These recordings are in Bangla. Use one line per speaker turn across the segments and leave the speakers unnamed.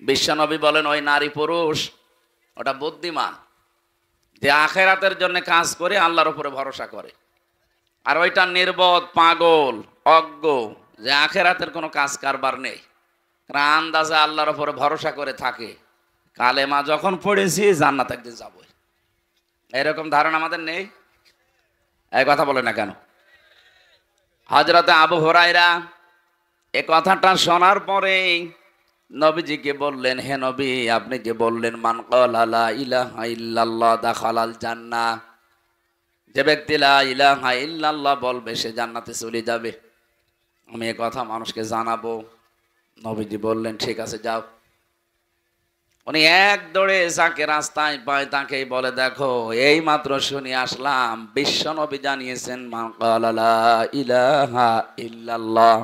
বিশ্বনবী বলেন ওই নারী পুরুষ ওটা বুদ্ধিমান, যে আখেরাতের জন্য কাজ করে আল্লাহর উপরে ভরসা করে। আর ওইটা নির্বোধ, পাগল, অজ্ঞ, যে আখেরাতের কোনো কাজ কারবার নেই, আন্দাজে আল্লাহর উপরে ভরসা করে থাকে। কালেমা যখন পড়েছি জান্নাত একদিন যাবো, এরকম ধারণা আমাদের নেই। এই কথা বলে না কেন? হযরতে আবু হুরায়রা এ কথাটা শোনার পরে নবীজিকে বললেন, হে নবী, আপনি যে বললেন মান ক্বালা লা ইলাহা ইল্লাল্লাহ দাখালাল জান্নাহ, যে ব্যক্তি লা ইলাহা ইল্লাল্লাহ বলবে সে জান্নাতে চলে যাবে। আমি এ কথা মানুষকে জানাবো। নবীজি বললেন ঠিক আছে যাও। উনি এক দৌড়ে যাকে রাস্তায় পায় তাকেই বলে, দেখো এই মাত্র শুনে আসলাম বিশ্ব নবী জানিয়েছেন মান ক্বালা লা ইলাহা ইল্লাল্লাহ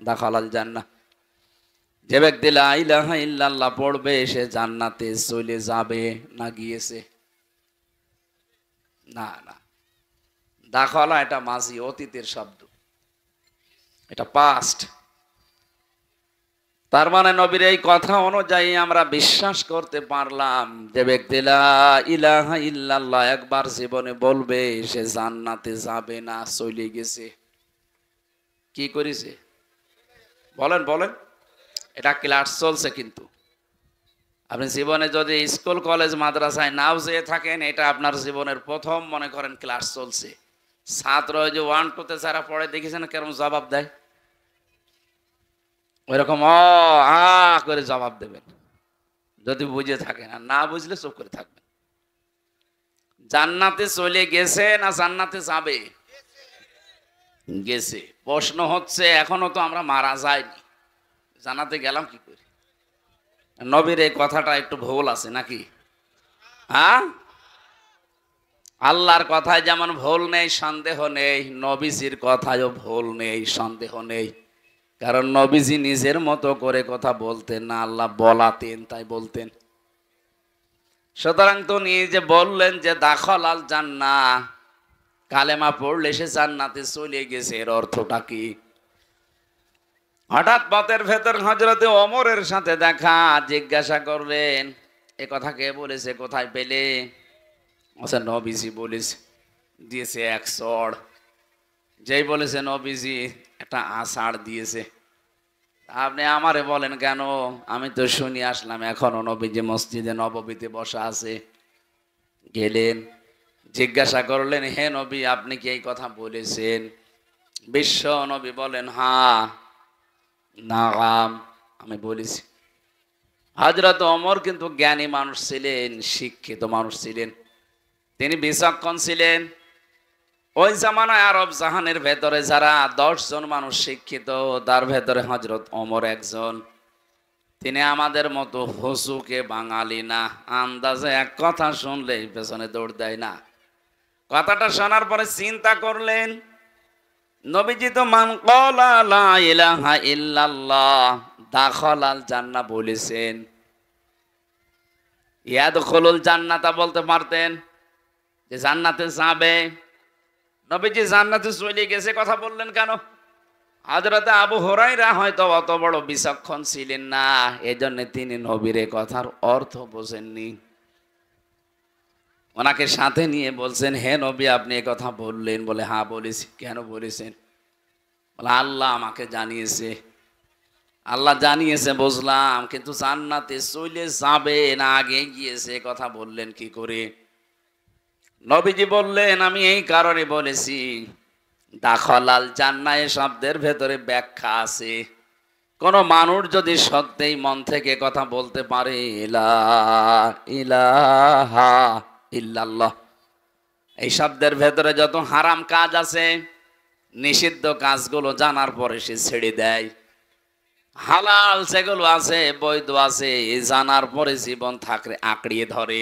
দাখালাল জান্নাহ, যে ব্যক্তি লা ইলাহা ইল্লাল্লাহ পড়বে সে জান্নাতে চলে যাবে। না গিয়েছে? না না, দাখালা এটা মাজি, অতীতের শব্দ, এটা পাস্ট। তার মানে নবীর এই কথা অনুযায়ী আমরা বিশ্বাস করতে পারলাম যে ব্যক্তি লা ইলাহা ইল্লাল্লাহ একবার জীবনে বলবে সে জান্নাতে যাবে না, চলে গেছে। কি করেছে বলেন বলেন? এটা ক্লাস চলছে, কিন্তু আপনি জীবনে যদি স্কুল কলেজ মাদ্রাসায় নাও যেয়ে থাকেন, এটা আপনার জীবনের প্রথম মনে করেন ক্লাস চলছে। ছাত্র যে 1 2 তে যারা পড়ে দেখেছেন কেরম জবাব দেয়, ওইরকম করে জবাব দেবেন যদি বুঝে থাকেন, আর না বুঝলে চুপ করে থাকবেন। জান্নাতে চলে গেছে না জান্নাতে যাবে? গেছে। প্রশ্ন হচ্ছে এখনো তো আমরা মারা যাইনি, জান্নাতে গেলাম কি করে? নবীর এই কথাটা একটু ভুল আছে নাকি? হ্যাঁ, আল্লাহর কথায় যেমন ভুল নেই সন্দেহ নেই, নবীজির কথায়ও ভুল নেই সন্দেহ নেই। কারণ নবীজি নিজের মতো করে কথা বলতেন না, আল্লাহ বলাতেন তাই বলতেন। সুতরাং তো নিয়ে যে বললেন যে দাখালাল জান্নাহ, কালেমা পড়লে সে জান্নাতে চলে গেছে, এর অর্থটা কি? হঠাৎ পথের ভেতর হযরতে ওমরের সাথে দেখা, জিজ্ঞাসা করলেন এ কথা কে বলেছে, কোথায় পেলে? আচ্ছা নবীজি বলেছে, দিয়েছে এক চড়। যেই বলেছে নবীজি একটা আষাঢ় দিয়েছে। আপনি আমারে বলেন কেন? আমি তো শুনি আসলাম এখনো নবীজি মসজিদে নববীতে বসা আছে। গেলেন, জিজ্ঞাসা করলেন হে নবী আপনি কি এই কথা বলেছেন? বিশ্ব নবী বলেন হ্যাঁ নাম আমি বলেছি। হযরত ওমর কিন্তু জ্ঞানী মানুষ ছিলেন, শিক্ষিত মানুষ ছিলেন, তিনি বিচক্ষণ ছিলেন। ওই জামানায় আরব জাহানের ভেতরে যারা 10 জন মানুষ শিক্ষিত, তার ভেতরে হযরত ওমর একজন। তিনি আমাদের মতো হুসুকে বাঙালি না, আন্দাজে এক কথা শুনলে পেছনে দৌড় দেয় না। কথাটা শোনার পরে চিন্তা করলেন, নবীজি তো মান ক্বালা লা ইলাহা ইল্লাল্লাহ দাখালাল জান্নাহ বলেছেন, ইয়াদখুলুল জান্নাতা বলতে পারতেন যে জান্নাতে যাবে। নবীজি জান্নাতে চলে গেছে কথা বললেন কেন? হযরতে আবু হুরায়রা হয়তো অত বড় বিচক্ষণ ছিলেন না, এজন্য তিনি নবীর কথার অর্থ বোঝেননি। ওনাকে সাথে নিয়ে বলছেন হে নবী আপনি এ কথা বললেন? বলে হ্যাঁ বলেছি। কেন বলেছেন? বলে আল্লাহ আমাকে জানিয়েছে। আল্লাহ জানিয়েছে বুঝলাম, কিন্তু জান্নাতে চলে যাবে না আগে গিয়েছে কথা বললেন কি করে? নবীজি বললেন আমি এই কারণে বলেছি, দাখালাল জান্নাহ শব্দের ভেতরে ব্যাখ্যা আছে। কোন মানুষ যদি সত্যিই মন থেকে কথা বলতে পারে লা ইলাহা ইল্লাল্লাহ, এই শব্দের ভেতরে যত হারাম কাজ আছে, নিষিদ্ধ কাজগুলো জানার পরে সে ছেড়ে দেয়, হালাল যেগুলো আছে বৈধ আছে জানার পরে জীবন থাকলে আঁকড়িয়ে ধরে,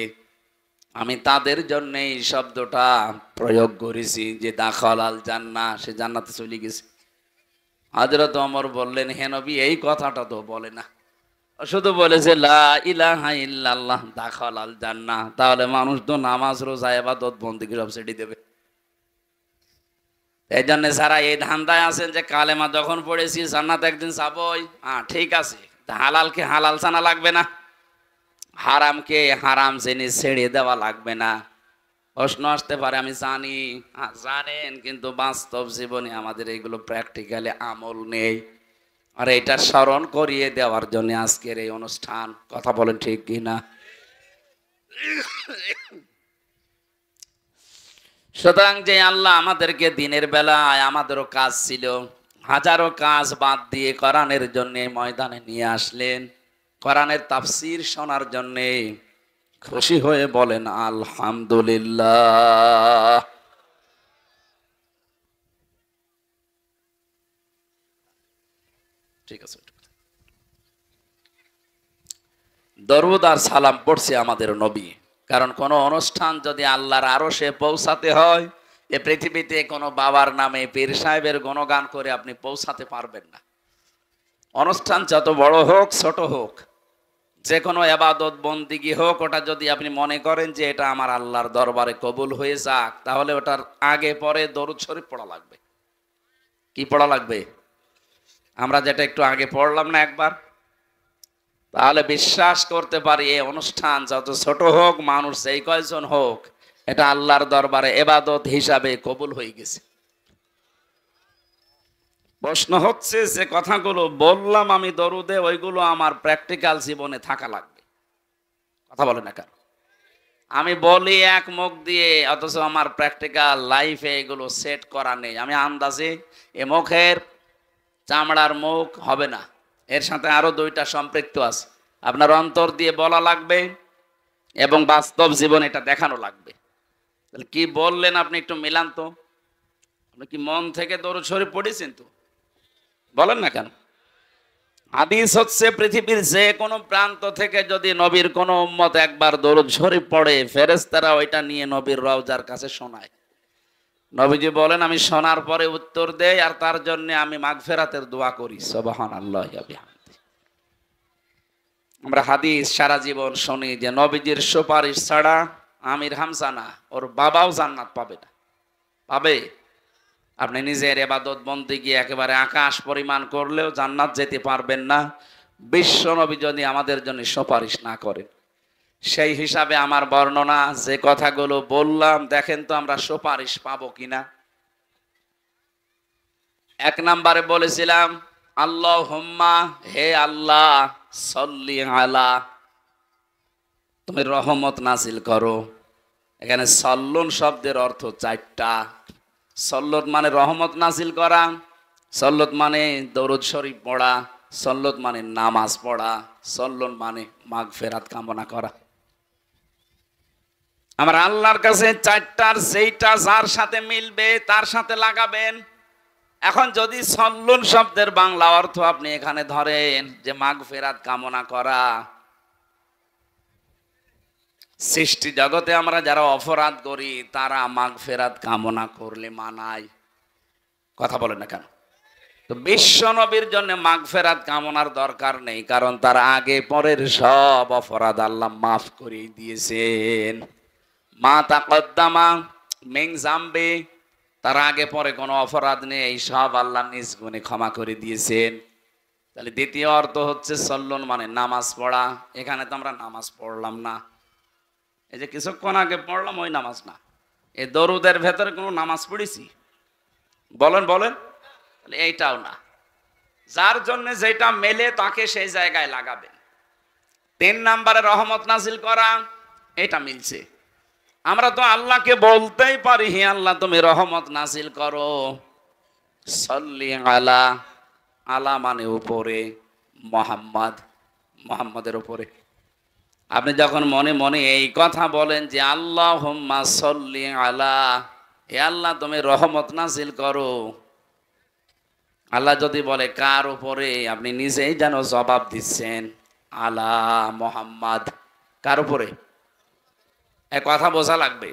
আমি তাদের জন্য এই শব্দটা প্রয়োগ করেছি যে দাখালাল জান্নাহ, সে জান্নাতে চলে গেছে। হযরত ওমর বললেন হে নবী এই কথাটা তো বলে না, শুধু বলেছে লা ইলাহা ইল্লাল্লাহ দাখালাল জান্নাহ। তাহলে মানুষ তো নামাজ রোজা ইবাদত বন্দেগী সব ছেড়ে দেবে। এই জন্য যারা এই ধান্দায় আছেন যে কালেমা যখন পড়েছি জান্নাত একদিন যাবই, ঠিক আছে, হালালকে হালাল জানা লাগবে না, হারামকে হারাম জিনিস ছেড়ে দেওয়া লাগবে না। প্রশ্ন আসতে পারে, আমি জানি, জানেন, কিন্তু বাস্তব জীবনে আমাদের এইগুলো প্র্যাকটিক্যালি আমল নেই। আর এটা স্মরণ করিয়ে দেওয়ার জন্য আজকের এই অনুষ্ঠান। কথা বলেন ঠিক কি না? সুতরাং যে আল্লাহ আমাদেরকে দিনের বেলায়, আমাদেরও কাজ ছিল, হাজারো কাজ বাদ দিয়ে কোরআনের জন্য ময়দানে নিয়ে আসলেন, কোরআনের তাফসীর শোনার জন্য। খুশি হয়ে বলেন আলহামদুলিল্লাহ। ঠিক আছে, দরুদ আর সালাম পড়ছে আমাদের নবী। কারণ কোন অনুষ্ঠান যদি আল্লাহর আরশে পৌঁছাতে হয়, এ পৃথিবীতে কোনো বাবার নামে পীর সাহেবের গুণগান করে আপনি পৌঁছাতে পারবেন না। অনুষ্ঠান যত বড় হোক ছোট হোক, যে কোনো ইবাদত বন্দিগি হোক, ওটা যদি আপনি মনে করেন যে এটা আমার আল্লাহর দরবারে কবুল হয়ে যাক, তাহলে ওটার আগে পরে দরুদ শরীফ পড়া লাগবে। কি পড়া লাগবে? আমরা যেটা একটু আগে পড়লাম না একবার, তাহলে বিশ্বাস করতে পারি এই অনুষ্ঠান যত ছোট হোক, মানুষ এই কয়জন হোক, এটা আল্লাহর দরবারে ইবাদত হিসাবে কবুল হয়ে গেছে। প্রশ্ন হচ্ছে, যে কথাগুলো বললাম আমি দরুদে, ওইগুলো আমার প্র্যাকটিক্যাল জীবনে থাকা লাগবে। কথা বলে না কেন? আমি বলি এক মুখ দিয়ে, অথচ আমার প্র্যাকটিক্যাল লাইফে এগুলো সেট করা নেই। আমি আন্দাজে এ মুখের চামড়ার মুখ হবে না, এর সাথে আরো দুইটা সম্পৃক্ত আছে। আপনার অন্তর দিয়ে বলা লাগবে এবং বাস্তব জীবন এটা দেখানো লাগবে। তাহলে কি বললেন আপনি একটু মিলান তো। আপনি কি মন থেকে দরুদ শরীফ পড়েছেন? তো বলেন না কেন? হাদিস হচ্ছে, পৃথিবীর যে কোনো প্রান্ত থেকে যদি নবীর কোনো উম্মত একবার দরুদ শরীফ পড়ে, ফেরেশতারা ওইটা নিয়ে নবীর রওজার কাছে শোনায়। নবীজি বলেন, আমি শোনার পরে উত্তর দেই, আর তার জন্য আমি মাগফিরাতের দোয়া করি। সুবহানাল্লাহ। আমরা হাদিস সারা জীবন শুনি যে নবীজির সুপারিশ ছাড়া আমির হামজা না, ওর বাবাও জান্নাত পাবে না। পাবে? আপনি নিজের ইবাদত বন্দেগী একেবারে আকাশ পরিমাণ করলেও জান্নাত যেতে পারবেন না, বিশ্ব নবী যদি আমাদের জন্য সুপারিশ না করেন। সেই হিসাবে আমার বর্ণনা, যে কথাগুলো বললাম, দেখেন তো আমরা সুপারিশ পাবো কিনা। এক নম্বরে বলেছিলাম, আল্লাহুম্মা, হে আল্লাহ, সল্লি আলা, তুমি রহমত নাজিল করো। এখানে সল্লুন শব্দের অর্থ চারটা। সল্লত মানে রহমত নাজিল করা, সল্লত মানে দরুদ শরীফ পড়া, সল্লত মানে নামাজ পড়া, সল্লন মানে মাগফিরাত কামনা করা। আমার আল্লাহর কাছে চারটার যেইটা যার সাথে মিলবে তার সাথে লাগাবেন। এখন যদি সল্লুন শব্দের বাংলা অর্থ আপনি এখানে ধরেন যে মাগফিরাত কামনা করা, সৃষ্টি জগতে আমরা যারা অপরাধ করি তারা মাগফিরাত কামনা করলে মানায়। কথা বলেন না কেন? তো বিশ্ব নবীর জন্য মাগফিরাত কামনার দরকার নেই, কারণ তার আগে পরের সব অপরাধ আল্লাহ মাফ করে দিয়েছেন। মা তাকদ্দামা মিন জামবি, তার আগে পরে কোনো অপরাধ নেই, এই সব আল্লাহ নিজ গুণে ক্ষমা করে দিয়েছেন। তাহলে দ্বিতীয় অর্থ হচ্ছে সল্লন মানে নামাজ পড়া। এখানে তো আমরা নামাজ পড়লাম না, এই যে কিছুক্ষণ আগে পড়লাম ওই নামাজ না। এই দরুদের ভেতরে কোনো নামাজ পড়েছি? বলেন বলেন। এইটাও না। যার জন্য যেটা মেলে তাকে সেই জায়গায় লাগাবেন। 3 নম্বরে রহমত নাজিল করা, এটা মিলছে। আমরা তো আল্লাহকে বলতেই পারি, হে আল্লাহ তুমি রহমত নাজিল করো। সল্লি আলা, আলা মানে উপরে, মোহাম্মদ, মোহাম্মদের উপরে। আপনি যখন মনে মনে এই কথা বলেন যে আল্লাহুম্মা সল্লি আলা, হে আল্লাহ তুমি রহমত নাজিল করো, আল্লাহ যদি বলে কার উপরে, আপনি নিজেই যেন জবাব দিচ্ছেন আলা মোহাম্মদ। কার উপরে? এক কথা বোঝা লাগবে,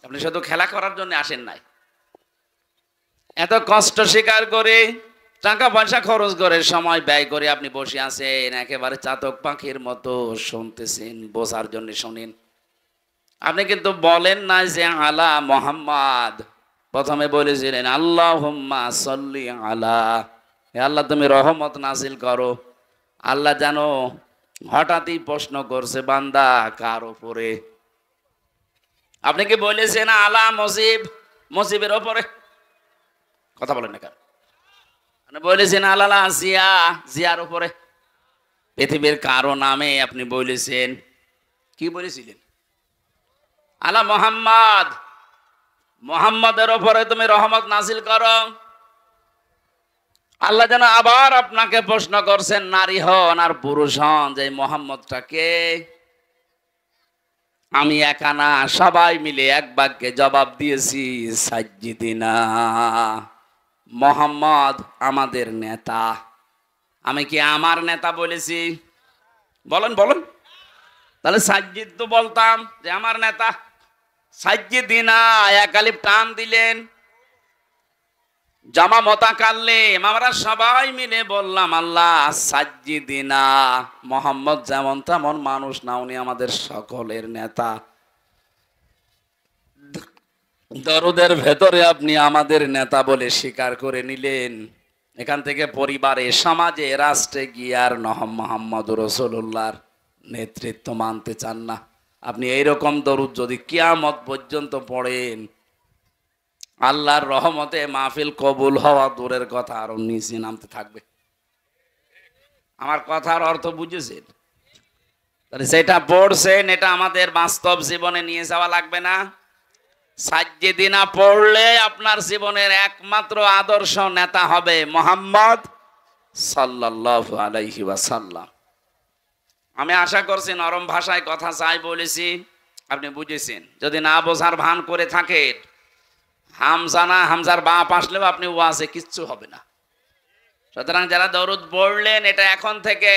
আপনি শুধু খেলা করার জন্য আসেন নাই। এত কষ্ট স্বীকার করে, টাকা পয়সা খরচ করে, সময় ব্যয় করে আপনি বসে আছেন, একেবারে চাতক পাখির মতো শুনতেছেন, বোঝার জন্য শুনেন। আপনি কিন্তু বলেন না যে আলা মোহাম্মদ, প্রথমে বলেছিলেন আল্লাহুম্মা সল্লি আলা, হে আল্লাহ তুমি রহমত নাজিল করো। আল্লাহ জানো হঠাৎই প্রশ্ন করছে, বান্দা কার উপরে? আপনি কি বলেছেন আলা মজিব, মজিবের ওপরে? কথা বলেন না কেন? আপনি বলেছেন আলালা জিয়া, জিয়ার উপরে? পৃথিবীর কারো নামে আপনি বলেছেন? কি বলেছিলেন? আলা মোহাম্মদ, মোহাম্মদের ওপরে তুমি রহমত নাজিল করো। আল্লাহ যেন আবার আপনাকে প্রশ্ন করছেন, নারী হন আর পুরুষ হন, যে মোহাম্মদটাকে আমি একা না, সবাই মিলে এক বাক্যে জবাব দিয়েছি, সাজ্জিদিনা, মোহাম্মদ আমাদের নেতা। আমি কি আমার নেতা বলেছি? বলেন বলেন। তাহলে সাজ্জিদ তো বলতাম যে আমার নেতা। সাজ্জিদিনা এক আলিফ টান দিলেন, জামা মোতাকাল্লিম, আমরা সবাই মিলে বললাম আল্লাহ সাজ্জিদিনা, মোহাম্মদ যেমন তেমন মানুষ না, উনি আমাদের সকলের নেতা। দরুদের ভেতরে আপনি আমাদের নেতা বলে স্বীকার করে নিলেন। এখান থেকে পরিবারে, সমাজে, রাষ্ট্রে গিয়ে আর মোহাম্মদ রাসূলুল্লাহর নেতৃত্ব মানতে চান না। আপনি এইরকম দরুদ যদি কিয়ামত পর্যন্ত পড়েন, আল্লাহর রহমতে মাহফিল কবুল হওয়া দূরের কথা, আরো নিচে নামতে থাকবে। আমার কথার অর্থ বুঝেছেন? তাহলে সেটা পড়ছেন, এটা আমাদের বাস্তব জীবনে নিয়ে যাওয়া লাগবে না? সাজ্জিদিনা পড়লে আপনার জীবনের একমাত্র আদর্শ নেতা হবে মুহাম্মদ সাল্লাল্লাহু আলাইহি ওয়াসাল্লাম। আমি আশা করছি নরম ভাষায় কথা চাই বলেছি, আপনি বুঝেছেন। যদি না বোঝার ভান করে থাকেন, হামজা না হামজার বাপ আসলেও আপনি ওয়াজে কিচ্ছু হবে না। সুতরাং যারা দরুদ পড়লেন, এটা এখন থেকে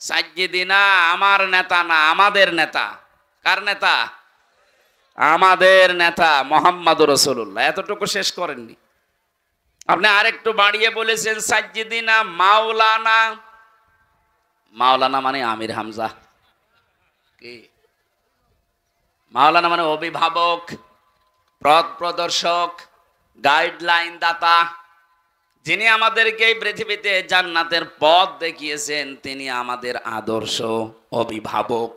সাজ্জিদিনা আমার নেতা না, আমাদের নেতা। কার নেতা? আমাদের নেতা মুহাম্মদুর রাসূলুল্লাহ। এতটুকু শেষ করেননি, আপনি আরেকটু বাড়িয়ে বলেছেন সাজ্জিদিনা মাওলানা। মাওলানা মানে আমির হামজা। কি? মাওলানা মানে অভিভাবক, পথ প্রদর্শক, গাইডলাইন দাতা। যিনি আমাদেরকে এই পৃথিবীতে জান্নাতের পথ দেখিয়েছেন, তিনি আমাদের আদর্শ অভিভাবক।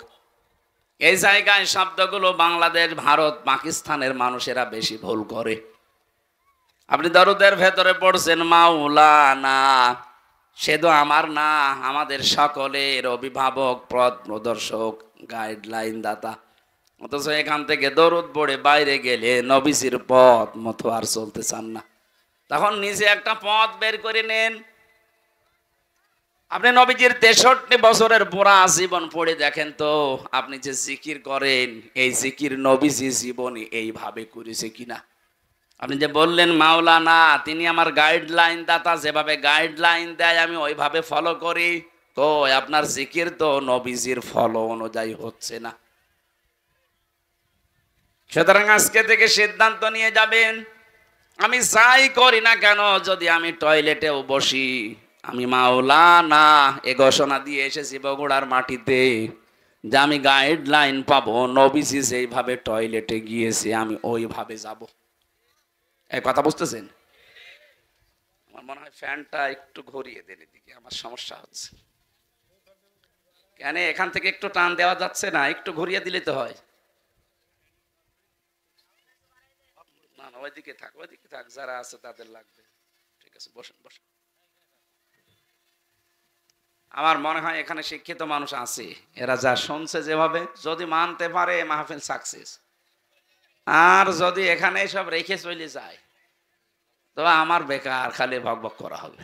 এই জায়গায় শব্দগুলো বাংলাদেশ, ভারত, পাকিস্তানের মানুষেরা বেশি ভুল করে। আপনি দরুদের ভেতরে পড়ছেন মাওলানা, সে তো আমার না, আমাদের সকলের অভিভাবক, পথ প্রদর্শক, গাইডলাইন দাতা। অথচ এখান থেকে দরুদ পড়ে বাইরে গেলে নবীজির পথ মতো আর চলতে চান না। তখন নিজে একটা পথ বের করে নেন। আপনি নবীজির 63 বছরের পুরা জীবন পড়ে দেখেন তো, আপনি যে জিকির করেন, এই জিকির নবীজি জীবনে এইভাবে করেছে কিনা? আপনি যে বললেন মাওলানা, তিনি আমার গাইডলাইন দাতা, যেভাবে গাইডলাইন দেয় আমি ওইভাবে ফলো করি। তো আপনার জিকির তো নবীজির ফলো অনুযায়ী হচ্ছে না। সুতরাং আজকে থেকে সিদ্ধান্ত নিয়ে যাবেন, আমি যাই করি না কেন, যদি আমি টয়লেটেও বসি, আমি মাওলানা এ ঘোষণা দিয়ে এসেছি বগুড়ার মাটিতে, যে আমি গাইডলাইন পাবো, নবীজি যেইভাবে টয়লেটে গিয়েছে আমি ওইভাবে যাব। এই কথা বুঝতেছেন? আমার মনে হয় ফ্যানটা একটু ঘুরিয়ে দেন, এদিকে আমার সমস্যা হচ্ছে। কেন এখান থেকে একটু টান দেওয়া যাচ্ছে না? একটু ঘুরিয়ে দিলে তো হয়। না না, ওইদিকে থাক, যারা আছে তাদের লাগবে। ঠিক আছে, বসেন বসেন। আমার মনে হয় এখানে শিক্ষিত মানুষ আছে, এরা যা শুনছে যেভাবে, যদি মানতে পারে মাহফিল সাকসেস। আর যদি এখানে সব রেখে চলে যায়, তো আমার বেকার খালি ভকভক করা হবে।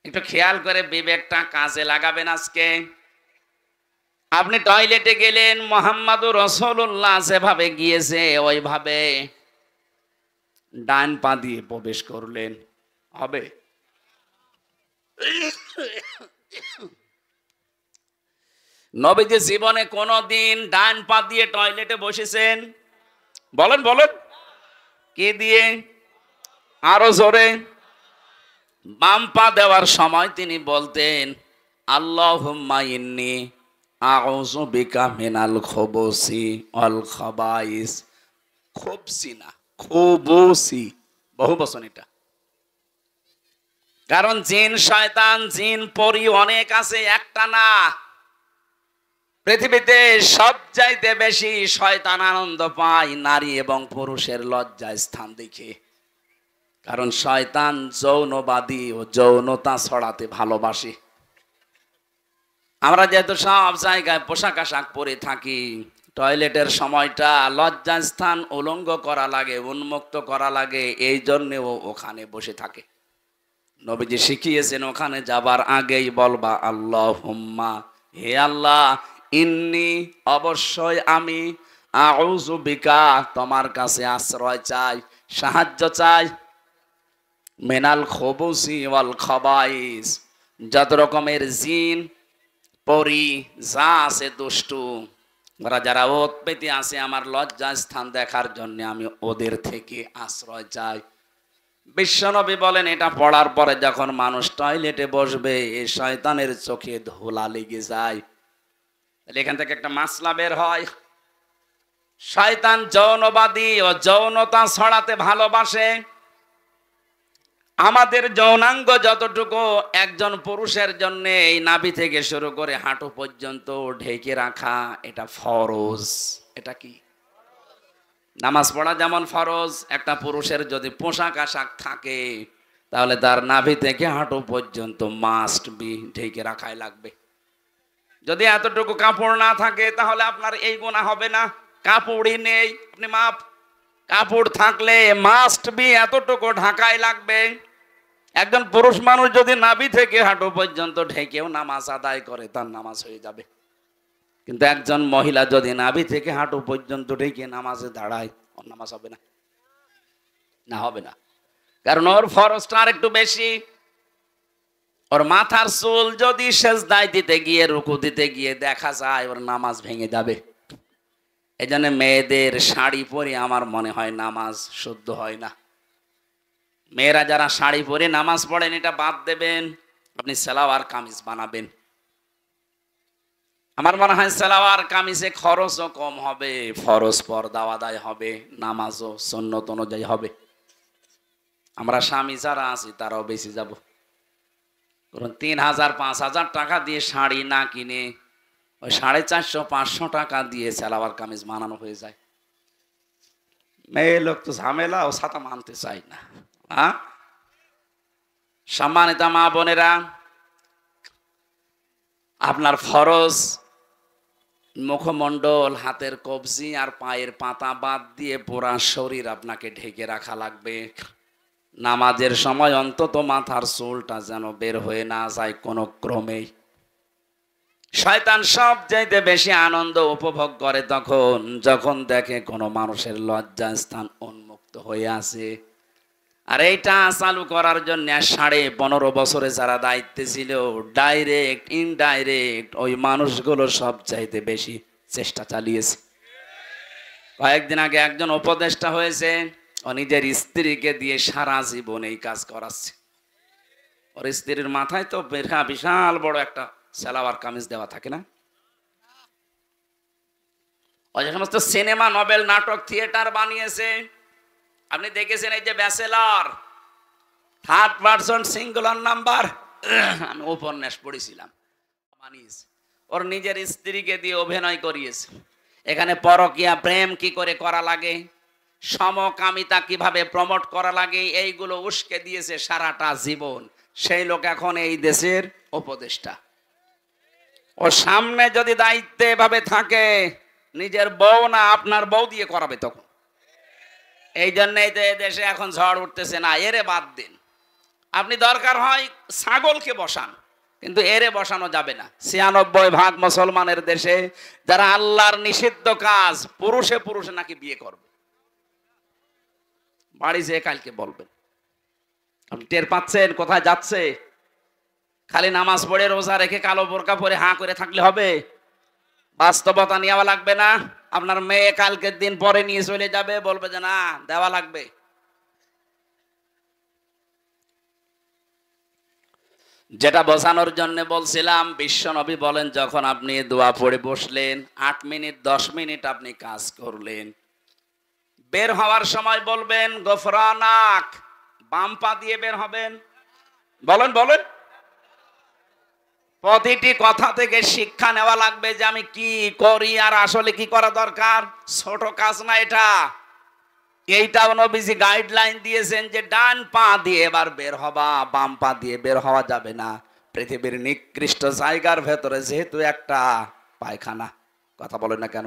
একটু খেয়াল করে বিবেকটা কাজে লাগাবেন আজকে। আপনি টয়লেটে গেলেন, মুহাম্মদুর রাসূলুল্লাহ যেভাবে গিয়েছে ওইভাবে ডান পা দিয়ে প্রবেশ করলেন, হবে? নবীজি জীবনে কোনদিন ডান পা দিয়ে টয়লেটে বসেছেন? বলেন বলেন। কি দিয়ে? আরো জোরে। বাম পা দেওয়ার সময় তিনি বলতেন আল্লাহুম্মা ইন্নী আউযু বিকা মিনাল খুবুসি ওয়াল খাবাইস। খুবসি না, খুবুসি, বহু বচন এটা। কারণ জিন শয়তান জিন পরি অনেক আছে, একটা না। পৃথিবীতে সবচাইতে বেশি শয়তান আনন্দ পায় নারী এবং পুরুষের লজ্জা স্থান দেখে। কারণ শয়তান যৌনবাদী ও যৌনতা ছড়াতে ভালোবাসে। আমরা যেহেতু সব জায়গায় পোশাক আশাক পরে থাকি, টয়লেটের সময়টা লজ্জাস্থান উলঙ্গ করা লাগে, উন্মুক্ত করা লাগে, এই জন্যেও ওখানে বসে থাকে। নবীজি শিখিয়েছেন ওখানে যাবার আগেই বলবা আল্লাহুম্মা, হে আল্লাহ, ইন্নি, অবশ্যই আমি, আউযু বিকা, তোমার কাছে আশ্রয় চাই, সাহায্য চাই, মিনাল খুবুসি ওয়াল খাবাইস, যত রকমের জিন পরি যা আছে দুষ্টু, ওরা যারা ওত পেতে আছে আমার লজ্জা স্থান দেখার জন্য আমি ওদের থেকে আশ্রয় চাই। বিশ্বনবী বলেন এটা পড়ার পরে যখন মানুষ টয়লেটে বসবে এই শয়তানের চোখে ধুলা লেগে যায়। তাহলে এখান থেকে একটা মাসলা বের হয়, শয়তান যৌনবাদী ও যৌনতা ছড়াতে ভালোবাসে। আমাদের যৌনাঙ্গ যতটুকু একজন পুরুষের জন্য এই নাভি থেকে শুরু করে হাঁটু পর্যন্ত ঢেকে রাখা এটা ফরজ। এটা কি? নামাজ পড়া যেমন ফরজ, একটা পুরুষের যদি পোশাক আশাক থাকে তাহলে তার নাভি থেকে হাঁটু পর্যন্ত মাস্ট বি ঢেকে রাখাই লাগবে। যদি এতটুকু কাপড় না থাকে তাহলে আপনার এই গুনাহ হবে না। কাপড়ই নেই, আপনি মাপ। কাপড় থাকলে মাস্ট বি এতটুকু ঢাকাই লাগবে। একজন পুরুষ মানুষ যদি নাভি থেকে হাঁটু পর্যন্ত ঢেকেও নামাজ আদায় করে তার নামাজ হয়ে যাবে। কিন্তু একজন মহিলা যদি নাভি থেকে হাঁটু পর্যন্ত ঢেকে নামাজে দাঁড়ায়, ওর নামাজ হবে না। না, হবে না। কারণ ওর ফরজটা আর একটু বেশি। ওর মাথার চুল যদি সেজদায় দিতে গিয়ে, রুকু দিতে গিয়ে দেখা যায় ওর নামাজ ভেঙে যাবে। এই জন্য মেয়েদের শাড়ি পরে আমার মনে হয় নামাজ শুদ্ধ হয় না। মেয়েরা যারা শাড়ি পরে নামাজ পড়েন এটা বাদ দেবেন, আপনি সালোয়ার কামিজ বানাবেন। আমার মনে হয় সালোয়ার কামিজে খরচও কম হবে, ফরজ পর্দাও আদায় হবে, নামাজও সুন্নত অনুযায়ী হবে। আমরা স্বামী যারা আছি তারাও বেশি যাব। কারণ 3000 5000 টাকা দিয়ে শাড়ি না কিনে ওই 450 500 টাকা দিয়ে সালোয়ার কামিজ বানানো হয়ে যায়। মেয়ে লোক তো ঝামেলা, ও ছাতা মানতে চাই না। হ্যাঁ, সম্মানিত মা বোনেরা, আপনার ফরজ মুখমণ্ডল, হাতের কবজি আর পায়ের পাতা বাদ দিয়ে পুরা শরীর আপনাকে ঢেকে রাখা লাগবে। নামাজের সময় অন্তত মাথার চুলটা যেন বের হয়ে না যায় কোনো ক্রমেই। শয়তান সবচাইতে বেশি আনন্দ উপভোগ করে তখন যখন দেখে কোনো মানুষের লজ্জা স্থান উন্মুক্ত হয়ে আছে। আর এইটা চালু করার জন্য 15.5 বছরে যারা দায়িত্বে ছিল, ডাইরেক্ট ইনডাইরেক্ট ওই মানুষগুলো সবচাইতে বেশি চেষ্টা চালিয়েছে। কয়েকদিন আগে একজন উপদেষ্টা হয়েছে, ও নিজের স্ত্রীকে দিয়ে সারা জীবন এই কাজ করাচ্ছে। ওর স্ত্রীর মাথায় তো বিশাল বড় একটা সালোয়ার কামিজ দেওয়া থাকে না? ওই যে সমস্ত সিনেমা, নভেল, নাটক, থিয়েটার বানিয়েছে, আপনি দেখেছেন এই যে bachelor, 3rd person singular number, আমি উপন্যাস পড়েছিলাম, বানিয়েছে। ওর নিজের স্ত্রীকে দিয়ে অভিনয় করিয়েছে। এখানে পরকীয়া প্রেম কি করে করা লাগে, সমকামিতা কিভাবে প্রমোট করা লাগে, এইগুলো উস্কে দিয়েছে সারাটা জীবন। সেই লোক এখন এই দেশের উপদেষ্টা। ওর সামনে যদি দায়িত্বে এভাবে থাকে, নিজের বউ না আপনার বউ দিয়ে করাবে তখন। এই জন্যই তো দেশে এখন ঝড় উঠতেছে, না এরে বাদ দিন। আপনি দরকার হয় ছাগলকে বসান, কিন্তু এরে বসানো যাবে না। 96% মুসলমানের দেশে যারা আল্লাহর নিষিদ্ধ কাজ পুরুষে পুরুষে নাকি বিয়ে করবে। বাড়ি যেয়ে কালকে বলবেন। আপনি টের পাচ্ছেন কোথায় যাচ্ছে? খালি নামাজ পড়ে রোজা রেখে কালো বোরকা পরে হাঁ করে থাকলে হবে? বাস্তবতা নেওয়া লাগবে না? আপনার মেয়ে কালকের দিন পরে নিয়ে চলে যাবে, বলবে যে না দেওয়া লাগবে। যেটা বোঝানোর জন্য বলছিলাম, বিশ্বনবী বলেন যখন আপনি দোয়া পড়ে বসলেন, 8 মিনিট 10 মিনিট আপনি কাজ করলেন, বের হওয়ার সময় বলবেন গফরানাক, বাম পা দিয়ে বের হবেন। বলেন বলেন। প্রতিটি কথা থেকে শিক্ষা নেওয়া লাগবে যে আমি কি করি আর আসলে কি করা দরকার। ছোট কাজ না এটা। এইটাও নবীজি গাইডলাইন দিয়েছেন যে ডান পা দিয়ে এবার বের হবা, বাম পা দিয়ে বের হওয়া যাবে না। পৃথিবীর নিকৃষ্ট জায়গার ভেতরে যেহেতু একটা পায়খানা, কথা বলেন না কেন,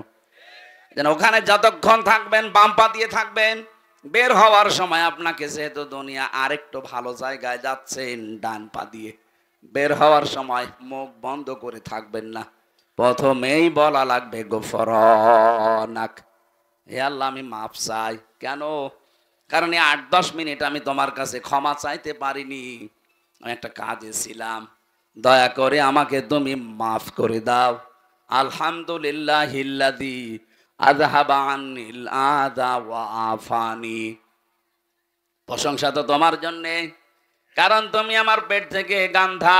যেন ওখানে যতক্ষণ থাকবেন বাম পা দিয়ে থাকবেন। বের হওয়ার সময় আপনাকে যেহেতু দুনিয়া আরেকটু ভালো জায়গায় যাচ্ছেন, ডান পা দিয়ে বের হওয়ার সময় মুখ বন্ধ করে থাকবেন না। প্রথমেই বলা লাগবে গোফরনাক, হে আল্লাহ আমি মাফ চাই। কেন? কারণ এই 8-10 মিনিট আমি তোমার কাছে ক্ষমা চাইতে পারিনি, আমি একটা কাজে ছিলাম, দয়া করে আমাকে তুমি মাফ করে দাও। আলহামদুলিল্লাহিল্লাযী আযহাবা আন্নিল আযা ওয়া আফানি, প্রশংসা তো তোমার জন্যে, কারণ তুমি আমার পেট থেকে গান্ধা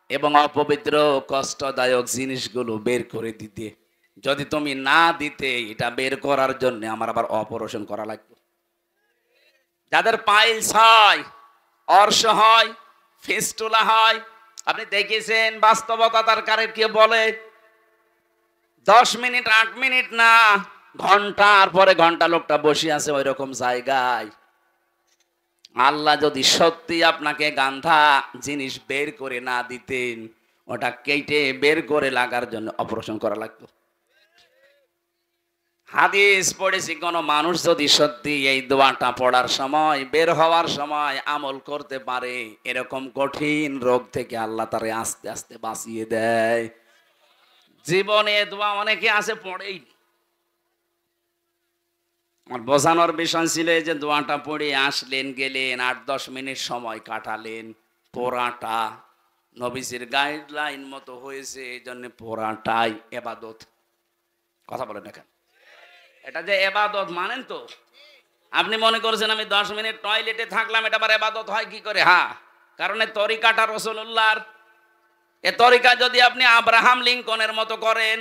এবং অপবিত্র কষ্টদায়ক জিনিসগুলো বের করে দিতে। যদি তুমি না দিতে, এটা বের করার জন্য আমার আবার অপারেশন করা লাগতো। যাদের পাইলস হয়, অর্শ হয়, ফিস্টুলা হয়, আপনি দেখেছেন বাস্তবতা তার কারে কে বলে 10 মিনিট 8 মিনিট না, ঘন্টার পরে ঘন্টা লোকটা বসে আছে ওই রকম জায়গায়। আল্লাহ যদি সত্যি আপনাকে গান্ধা জিনিস বের করে না দিতেন, ওটা কেটে বের করে লাগার জন্য অপারেশন করা লাগতো। হাদিস পড়েছি, কোন মানুষ যদি সত্যি এই দোয়াটা পড়ার সময়, বের হওয়ার সময় আমল করতে পারে, এরকম কঠিন রোগ থেকে আল্লাহ তারে আস্তে আস্তে বাঁচিয়ে দেয়। জীবনে দোয়া অনেকে আছে পড়েই। আমার বোঝানোর বিষয় ছিল যে দোয়াটা পড়ে আসলেন, গেলেন, 8-10 মিনিট সময় কাটালেন, পড়াটা নবীজির গাইডলাইন মতো হয়েছে, এই জন্য পড়াটাই ইবাদত। কথা বলেন না কেন? এটা যে ইবাদত মানেন তো? আপনি মনে করছেন আমি 10 মিনিট টয়লেটে থাকলাম, এটা আবার ইবাদত হয় কি করে? হ্যাঁ, কারণ এই তরিকাটা রাসূলুল্লাহর। এই তরিকা যদি আপনি আব্রাহাম লিঙ্কনের মতো করেন,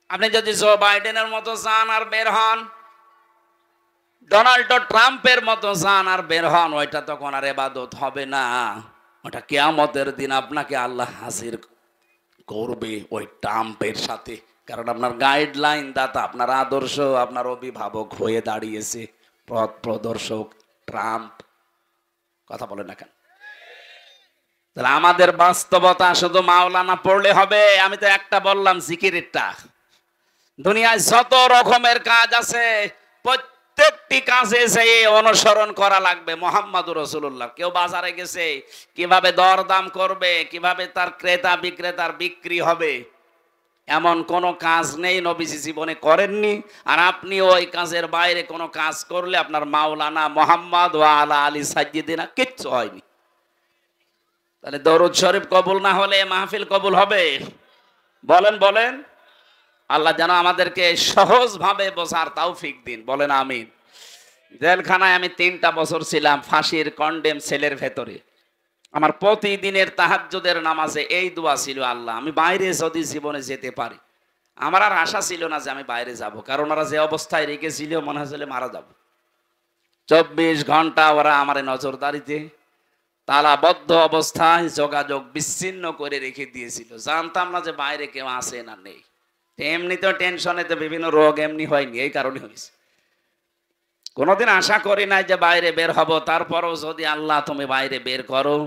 আপনি যদি জো বাইডেনের মতো যান আর বের হন, ডোনাল্ড ট্রাম্পের মতো যান আর বের হন, ওইটা তখন আর ইবাদত হবে না। ওটা কিয়ামতের দিন আপনাকে আল্লাহ হাজির করবে ওই ট্রাম্পের সাথে, কারণ আপনার গাইডলাইন দাতা, আপনার আদর্শ, আপনার অভিভাবক হয়ে দাঁড়িয়েছে পথ প্রদর্শক ট্রাম্প। কথা বলেন না কেন? তাহলে আমাদের বাস্তবতা শুধু মাওলানা পড়লে হবে? আমি তো একটা বললাম জিকিরেরটা। দুনিয়ায় যত রকমের কাজ আছে, প্রত্যেকটি কাজে যে অনুসরণ করা লাগবে মুহাম্মদুর রাসূলুল্লাহ। কেউ বাজারে গেছে, কিভাবে দরদাম করবে, কিভাবে তার ক্রেতা বিক্রেতার বিক্রি হবে, এমন কোনো কাজ নেই নবীজি জীবনে করেননি। আর আপনি ওই কাজের বাইরে কোনো কাজ করলে আপনার মাওলানা মুহাম্মদ ওয়া আলা আলী সাইয়্যিদিনা কিচ্ছু হয়নি। তাহলে দরুদ শরীফ কবুল না হলে মাহফিল কবুল হবে? বলেন বলেন। আল্লাহ যেন আমাদেরকে সহজভাবে বোঝার তৌফিক দিন, বলেন আমিন। জেলখানায় আমি 3টা বছর ছিলাম, ফাঁসির কন্ডেম সেলের ভেতরে। আমার প্রতিদিনের তাহাজ্জুদের নামাজে এই দোয়া ছিল, আল্লাহ আমি বাইরে যদি জীবনে যেতে পারি। আমার আর আশা ছিল না যে আমি বাইরে যাব, কারণ ওরা যে অবস্থায় রেখেছিল মনে হয়েছিল মারা যাব। 24 ঘন্টা ওরা আমার নজরদারিতে, তালাবদ্ধ অবস্থায়, যোগাযোগ বিচ্ছিন্ন করে রেখে দিয়েছিল। জানতাম না যে বাইরে কেউ আছে না নেই। এমনিতেও টেনশনে তো বিভিন্ন রোগ এমনি হয়নি, এই কারণে হয়েছে। কোনোদিন আশা করি নাই যে বাইরে বের হব। তারপরও যদি আল্লাহ তুমি বাইরে বের করো,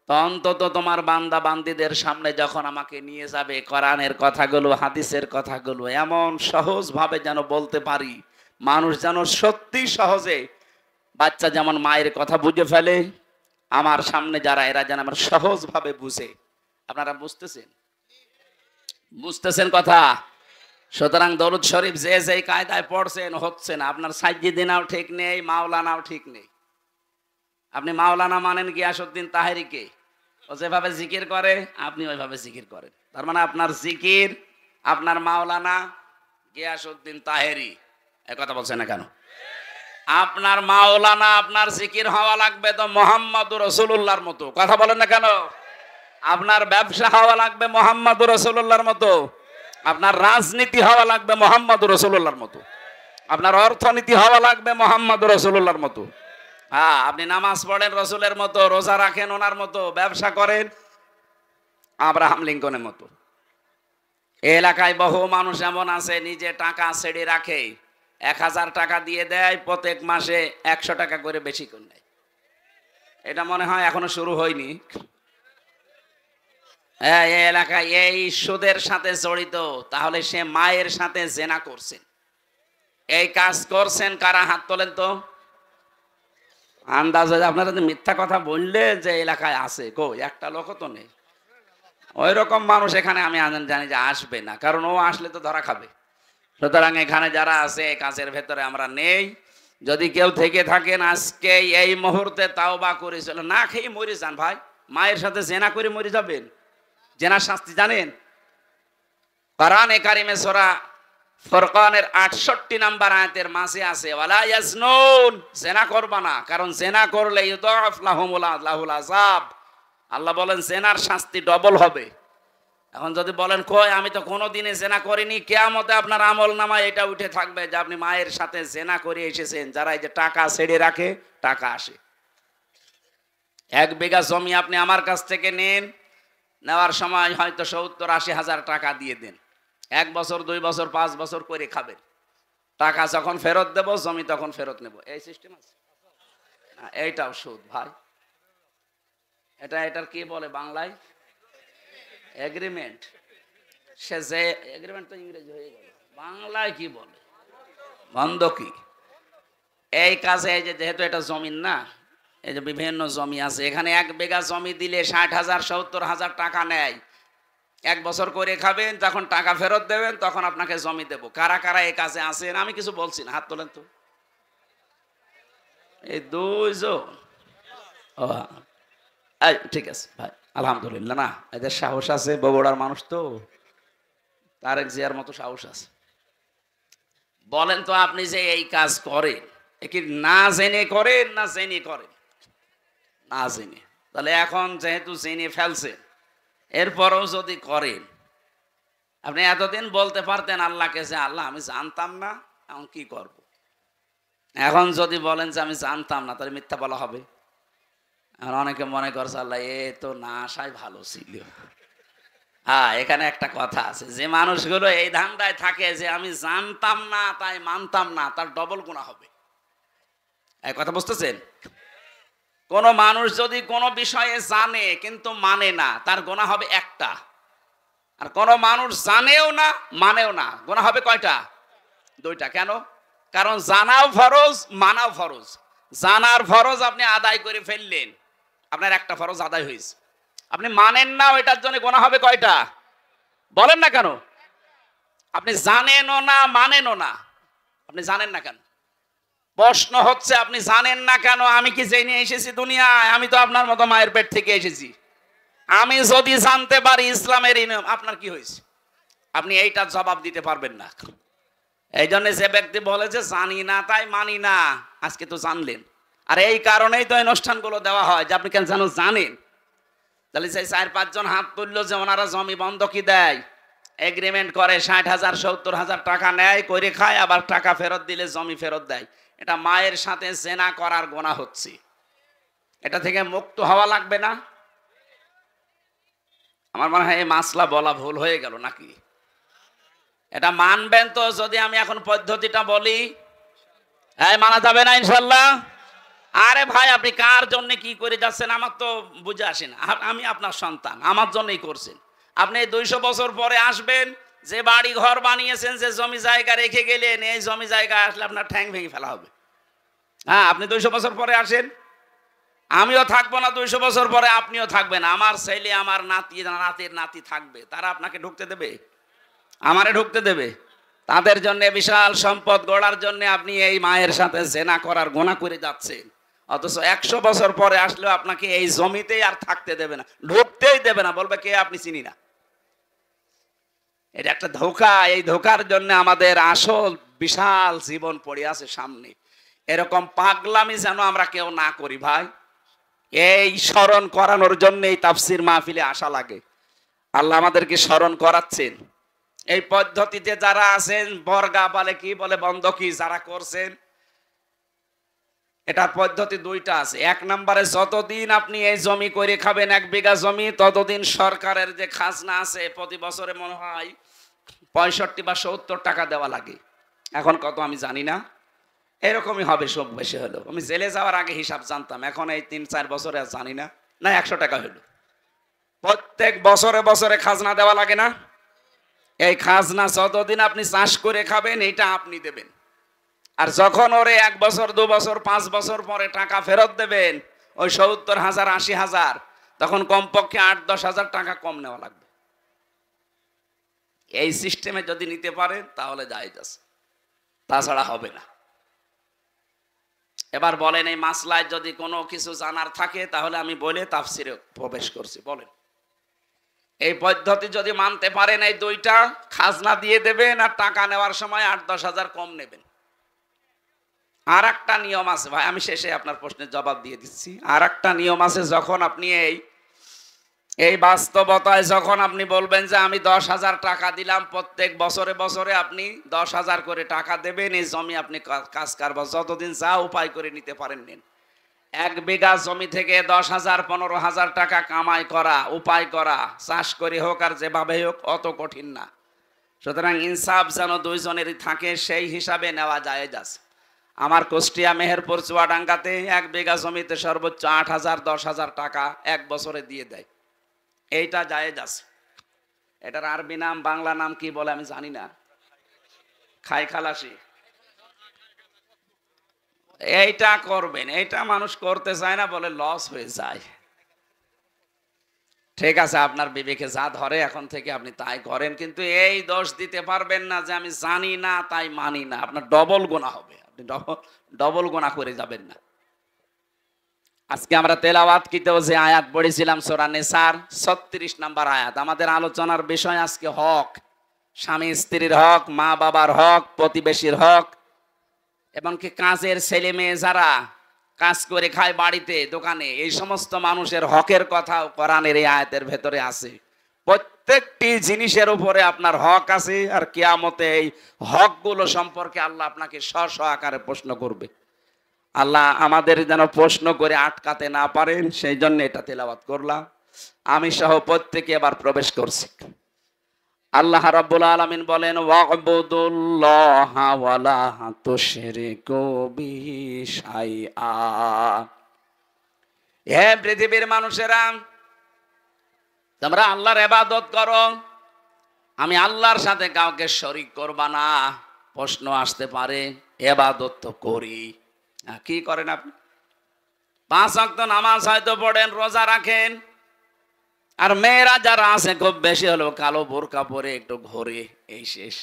তো অন্তত তোমার বান্দা বান্দীদের সামনে যখন আমাকে নিয়ে যাবে, কোরআনের কথাগুলো, হাদিসের কথাগুলো এমন সহজভাবে যেন বলতে পারি, মানুষ যেন সত্যি সহজে, বাচ্চা যেমন মায়ের কথা বুঝে ফেলে, আমার সামনে যারা এরা যেন আমার সহজভাবে বুঝে। আপনারা বুঝতেছেন? বুঝতেছেন কথা? সুতরাং দরুদ শরীফ যে যেই কায়দায় পড়ছেন হচ্ছে না। আপনার সাইয়্যিদিনাও ঠিক নেই, মাওলানাও ঠিক নেই। আপনি মাওলানা মানেন গিয়াসউদ্দিন তাহেরিকে, ও যেভাবে জিকির করে আপনি ওইভাবে জিকির করেন। তার মানে আপনার জিকির, আপনার মাওলানা গিয়াসউদ্দিন তাহেরি। এই কথা বলছেন না কেন? আপনার মাওলানা, আপনার জিকির হওয়া লাগবে তো মুহাম্মদুর রাসূলুল্লাহর মতো। কথা বলেন না কেন? আপনার ব্যবসা হওয়া লাগবে মুহাম্মদুর রাসূলুল্লাহর মতো। আপনার রাজনীতি হওয়া লাগবে মুহাম্মদুর রাসূলুল্লাহর মতো। আপনার অর্থনীতি হওয়া লাগবে মুহাম্মদুর রাসূলুল্লাহর মতো। হ্যাঁ, আপনি নামাজ পড়েন রসুলের মতো, রোজা রাখেন ওনার মতো, ব্যবসা করেন আব্রাহাম লিঙ্কনের মতো। এই এলাকায় বহু মানুষ এমন আছে নিজে টাকা ছেড়ে রাখে, 1000 টাকা দিয়ে দেয়, প্রত্যেক মাসে 100 টাকা করে বেশি করে নেয়। এটা মনে হয় এখনো শুরু হয়নি। হ্যাঁ, এই এলাকায় এই সুদের সাথে জড়িত, তাহলে সে মায়ের সাথে জেনা করছেন। এই কাজ করছেন কারা, হাত তোলেন তো। আন্দাজে আপনারা যে মিথ্যা কথা বললে যে এলাকায় আছে, কই একটা লোক তো নেই। ওই রকম মানুষ এখানে আমি জানি যে আসবে না, কারণ ও আসলে তো ধরা খাবে। সুতরাং এখানে যারা আছে এই কাজের ভেতরে আমরা নেই। যদি কেউ থেকে থাকেন আজকে এই মুহূর্তে তাওবা করেছিল, না খেয়ে মরে যান ভাই। মায়ের সাথে জেনা করে মরে যাবেন? জেনার শাস্তি জানেন? কোরআনে কারিমে সূরা ফুরকানের 68 নম্বর আয়াতের মাঝে আছে, ওয়ালা ইয়াজনুন, জেনা করবা না, কারণ জেনা করলে ইউদাফ লাহুমুল আযাব। আল্লাহ বলেন জেনার শাস্তি ডবল হবে। এখন যদি বলেন কই আমি তো কোনোদিনই জেনা করিনি, কিয়ামতে আপনার আমলনামায় এটা উঠে থাকবে যে আপনি মায়ের সাথে জেনা করে এসেছেন। যারা এই যে টাকা ছেড়ে রাখে, টাকা আসে। 1 বিঘা জমি আপনি আমার কাছ থেকে নেন, নেওয়ার সময় হয়তো 70-80 হাজার টাকা দিয়ে দেন। 1 বছর 2 বছর 5 বছর করে খাবেন। টাকা যখন ফেরত দেব, জমি তখন ফেরত নেব। এই সিস্টেম আছে না? এইটাও সুদ ভাই। এটার কি বলে বাংলায়? এগ্রিমেন্ট। সে যে এগ্রিমেন্ট তো ইংরেজি হয়ে গেল, বাংলায় কি বলে? বন্ধকি। এই কাজে এই যে যেহেতু এটা জমিন না, এই যে বিভিন্ন জমি আছে, এখানে 1 বিঘা জমি দিলে 60,000 70,000 টাকা নেয়। 1 বছর করে খাবেন, যখন টাকা ফেরত দেবেন তখন আপনাকে জমি দেব। কারা কারা এই কাজে আছেন আমি কিছু বলছি না, হাত তোলেন তো। এই 2 জন। ও ঠিক আছে ভাই, আলহামদুলিল্লাহ। না, এদের সাহস আছে, বগুড়ার মানুষ তো, তারেক জিয়ার মতো সাহস আছে। বলেন তো আপনি যে এই কাজ করেন, এ কি না জেনে করেন না জেনে করেন? না জেনে। তাহলে এখন যেহেতু জেনে ফেলছেন, এরপরও যদি করেন, আপনি এতদিন বলতে পারতেন আল্লাহকে যে আল্লাহ আমি জানতাম না, এখন কি করব। এখন যদি বলেন যে আমি জানতাম না, তাহলে মিথ্যা বলা হবে। আর অনেকে মনে করছে আল্লাহ এ তো না আসাই ভালো ছিল। হ্যাঁ, এখানে একটা কথা আছে, যে মানুষগুলো এই ধান্দায় থাকে যে আমি জানতাম না তাই মানতাম না, তার ডবল গুনাহ হবে। এই কথা বুঝতেছেন? কোন মানুষ যদি কোনো বিষয়ে জানে কিন্তু মানে না, তার গুনাহ হবে একটা। আর কোন মানুষ জানেও না মানেও না, গুনাহ হবে কয়টা? 2টা। কেন? কারণ জানাও ফরজ, মানাও ফরজ। জানার ফরজ আপনি আদায় করে ফেললেন, আপনার একটা ফরজ আদায় হয়েছে। আপনি মানেন না, ওইটার জন্য গুনাহ হবে কয়টা? বলেন না কেন? আপনি জানেনও না মানেনও না, আপনি জানেন না কেন? প্রশ্ন হচ্ছে আপনি জানেন না কেন? আমি কি জেনে এসেছি দুনিয়ায়? আমি তো আপনার মতো মায়ের পেট থেকে এসেছি। আমি যদি জানতে পারি ইসলামের নিয়ম, আপনার কি হয়েছে? আপনি এইটার জবাব দিতে পারবেন না। এই জন্য যে ব্যক্তি বলে যে জানি না তাই মানি না, আজকে তো জানলেন। আর এই কারণেই তো অনুষ্ঠানগুলো দেওয়া হয় যে আপনি কেন জানেন। তাহলে সেই 4-5 জন হাত তুললো যে ওনারা জমি বন্ধকি দেয়, এগ্রিমেন্ট করে, 60,000 70,000 টাকা নেয়, করে খায়, আবার টাকা ফেরত দিলে জমি ফেরত দেয়। এটা মায়ের সাথে জেনা করার গুনাহ হচ্ছে। এটা থেকে মুক্ত হওয়া লাগবে না? আমার মনে হয় এই মাসলা বলা ভুল হয়ে গেল নাকি? এটা মানবেন তো যদি আমি এখন পদ্ধতিটা বলি? মানা যাবে না ইনশাল্লাহ? আরে ভাই, আপনি কার জন্য কি করে যাচ্ছেন আমার তো বুঝে আসে না। আমি আপনার সন্তান, আমার জন্যই করছেন। আপনি 200 বছর পরে আসবেন, যে বাড়ি ঘর বানিয়েছেন, যে জমি জায়গা রেখে গেলেন, এই জমি জায়গা আসলে আপনার ঠ্যাং ভেঙে ফেলা হবে। হ্যাঁ, আপনি 200 বছর পরে আসেন, আমিও থাকবো না 200 বছর পরে, আপনিও থাকবেন। আমার ছেলে, আমার নাতি, নাতির নাতি থাকবে, তারা আপনাকে ঢুকতে দেবে? আমারে ঢুকতে দেবে? তাদের জন্য বিশাল সম্পদ গড়ার জন্য আপনি এই মায়ের সাথে জেনা করার গুনাহ করে যাচ্ছেন। অথচ 100 বছর পরে আসলেও আপনাকে এই জমিতেই আর থাকতে দেবে না, ঢুকতেই দেবে না, বলবে কে আপনি চিনি না। এটা একটা ধোঁকা। এই ধোঁকার জন্য আমাদের আসল বিশাল জীবন পড়ে আছে সামনে। এরকম পাগলামি যেন আমরা কেউ না করি ভাই। এই স্মরণ করানোর জন্য এই তাফসির মাহফিলে আসা লাগে। আল্লাহ আমাদেরকে স্মরণ করাচ্ছেন। এই পদ্ধতিতে যারা আছেন, বর্গা বলে কি বলে বন্ধকি যারা করছেন, এটার পদ্ধতি দুইটা আছে। এক নম্বরে যতদিন আপনি এই জমি করে খাবেন, 1 বিঘা জমি, ততদিন সরকারের যে খাজনা আছে প্রতি বছরে মনে হয় 65 বা 70 টাকা দেওয়া লাগে। এখন কত আমি জানি না, এরকমই হবে সব বেশি হলো। আমি জেলে যাওয়ার আগে হিসাব জানতাম, এখন এই 3-4 বছরে আর জানি না। না 100 টাকা হলো। প্রত্যেক বছরে বছরে খাজনা দেওয়া লাগে না? এই খাজনা যতদিন আপনি চাষ করে খাবেন এটা আপনি দেবেন। আর যখন ওরে 1 বছর 2 বছর 5 বছর পরে টাকা ফেরত দেবেন, ওই 70,000 80,000, তখন কমপক্ষে 8-10 হাজার টাকা কম নেওয়া লাগবে। এই সিস্টেমে যদি নিতে পারেন তাহলে জায়েজ আছে, তাছাড়া হবে না। এবার বলেন এই মাসলায় যদি কোনো কিছু জানার থাকে তাহলে আমি বলে তাফসিরে প্রবেশ করছি। বলেন এই পদ্ধতি যদি মানতে পারেন, এই দুইটা খাজনা দিয়ে দেবেন আর টাকা নেওয়ার সময় 8-10 হাজার কম নেবেন। আর একটা নিয়ম আছে ভাই, আমি শেষে আপনার প্রশ্নের জবাব দিয়ে দিচ্ছি। আর একটা নিয়ম আছে, যখন আপনি এই বাস্তবতায় যখন আপনি বলবেন যে আমি 10,000 টাকা দিলাম, প্রত্যেক বছরে বছরে আপনি 10,000 করে টাকা দেবেন, এই জমি আপনি কাজ কারবার যতদিন যা উপায় করে নিতে পারেন নিন। 1 বিঘা জমি থেকে 10,000 15,000 টাকা কামাই করা, উপায় করা, চাষ করে হোক আর যেভাবে হোক, অত কঠিন না। সুতরাং ইনসাফ যেন দুইজনেরই থাকে, সেই হিসাবে নেওয়া জায়েজ আছে। আমার কুষ্টিয়া মেহেরপুর চুয়াডাঙ্গাতে 1 বিঘা জমিতে সর্বোচ্চ 8,000 10,000 টাকা 1 বছরে দিয়ে দেয়। এইটা জায়েজ আছে। এটার আরবি নাম বাংলা নাম কি বলে আমি জানি না, খাই খালাসি। এইটা করবেন, এইটা মানুষ করতে চায় না বলে লস হয়ে যায়। ঠিক আছে, আপনার বিবেকে যা ধরে এখন থেকে আপনি তাই করেন, কিন্তু এই দোষ দিতে পারবেন না যে আমি জানি না তাই মানি না। আপনার ডবল গুনাহ হবে, আপনি ডবল গুনাহ করে যাবেন না। আজকে আমরা তেলাওয়াত কিতেও যে আয়াত পড়েছিলাম সূরা নিসার 36 নম্বর আয়াত। আমাদের আলোচনার বিষয় আজকে হক, স্বামী স্ত্রীর হক, মা বাবার হক, প্রতিবেশীর হক, এবং কি কাজের ছেলে মেয়ে যারা কাজ করে খায় বাড়িতে দোকানে, এই সমস্ত মানুষের হকের কথাও কোরআনের এই আয়াতের ভেতরে আছে। প্রত্যেকটি জিনিসের উপরে আপনার হক আছে, আর কিয়ামতে এই হকগুলো সম্পর্কে আল্লাহ আপনাকে স্ব আকারে প্রশ্ন করবে। আল্লাহ আমাদের যেন প্রশ্ন করে আটকাতে না পারেন, সেই জন্য এটা তেলাওয়াত করলাম। আমি সহ প্রত্যেকে এবার প্রবেশ করছি। আল্লাহ রাব্বুল আলামিন বলেন, ওয়া'বুদুল্লাহা ওয়ালা তুশরিকু বিহি শাইআ। হে পৃথিবীর মানুষেরা, তোমরা আল্লাহর ইবাদত করো, আমি আল্লাহর সাথে কাউকে শরীক করবা না। প্রশ্ন আসতে পারে, ইবাদত তো করি, কি করেন আপনি? 5 ওয়াক্ত নামাজ হয়তো পড়েন, রোজা রাখেন, আর মেয়েরা যারা আছে খুব বেশি হলো কালো বোরকা পরে একটু ঘোরে, এই শেষ।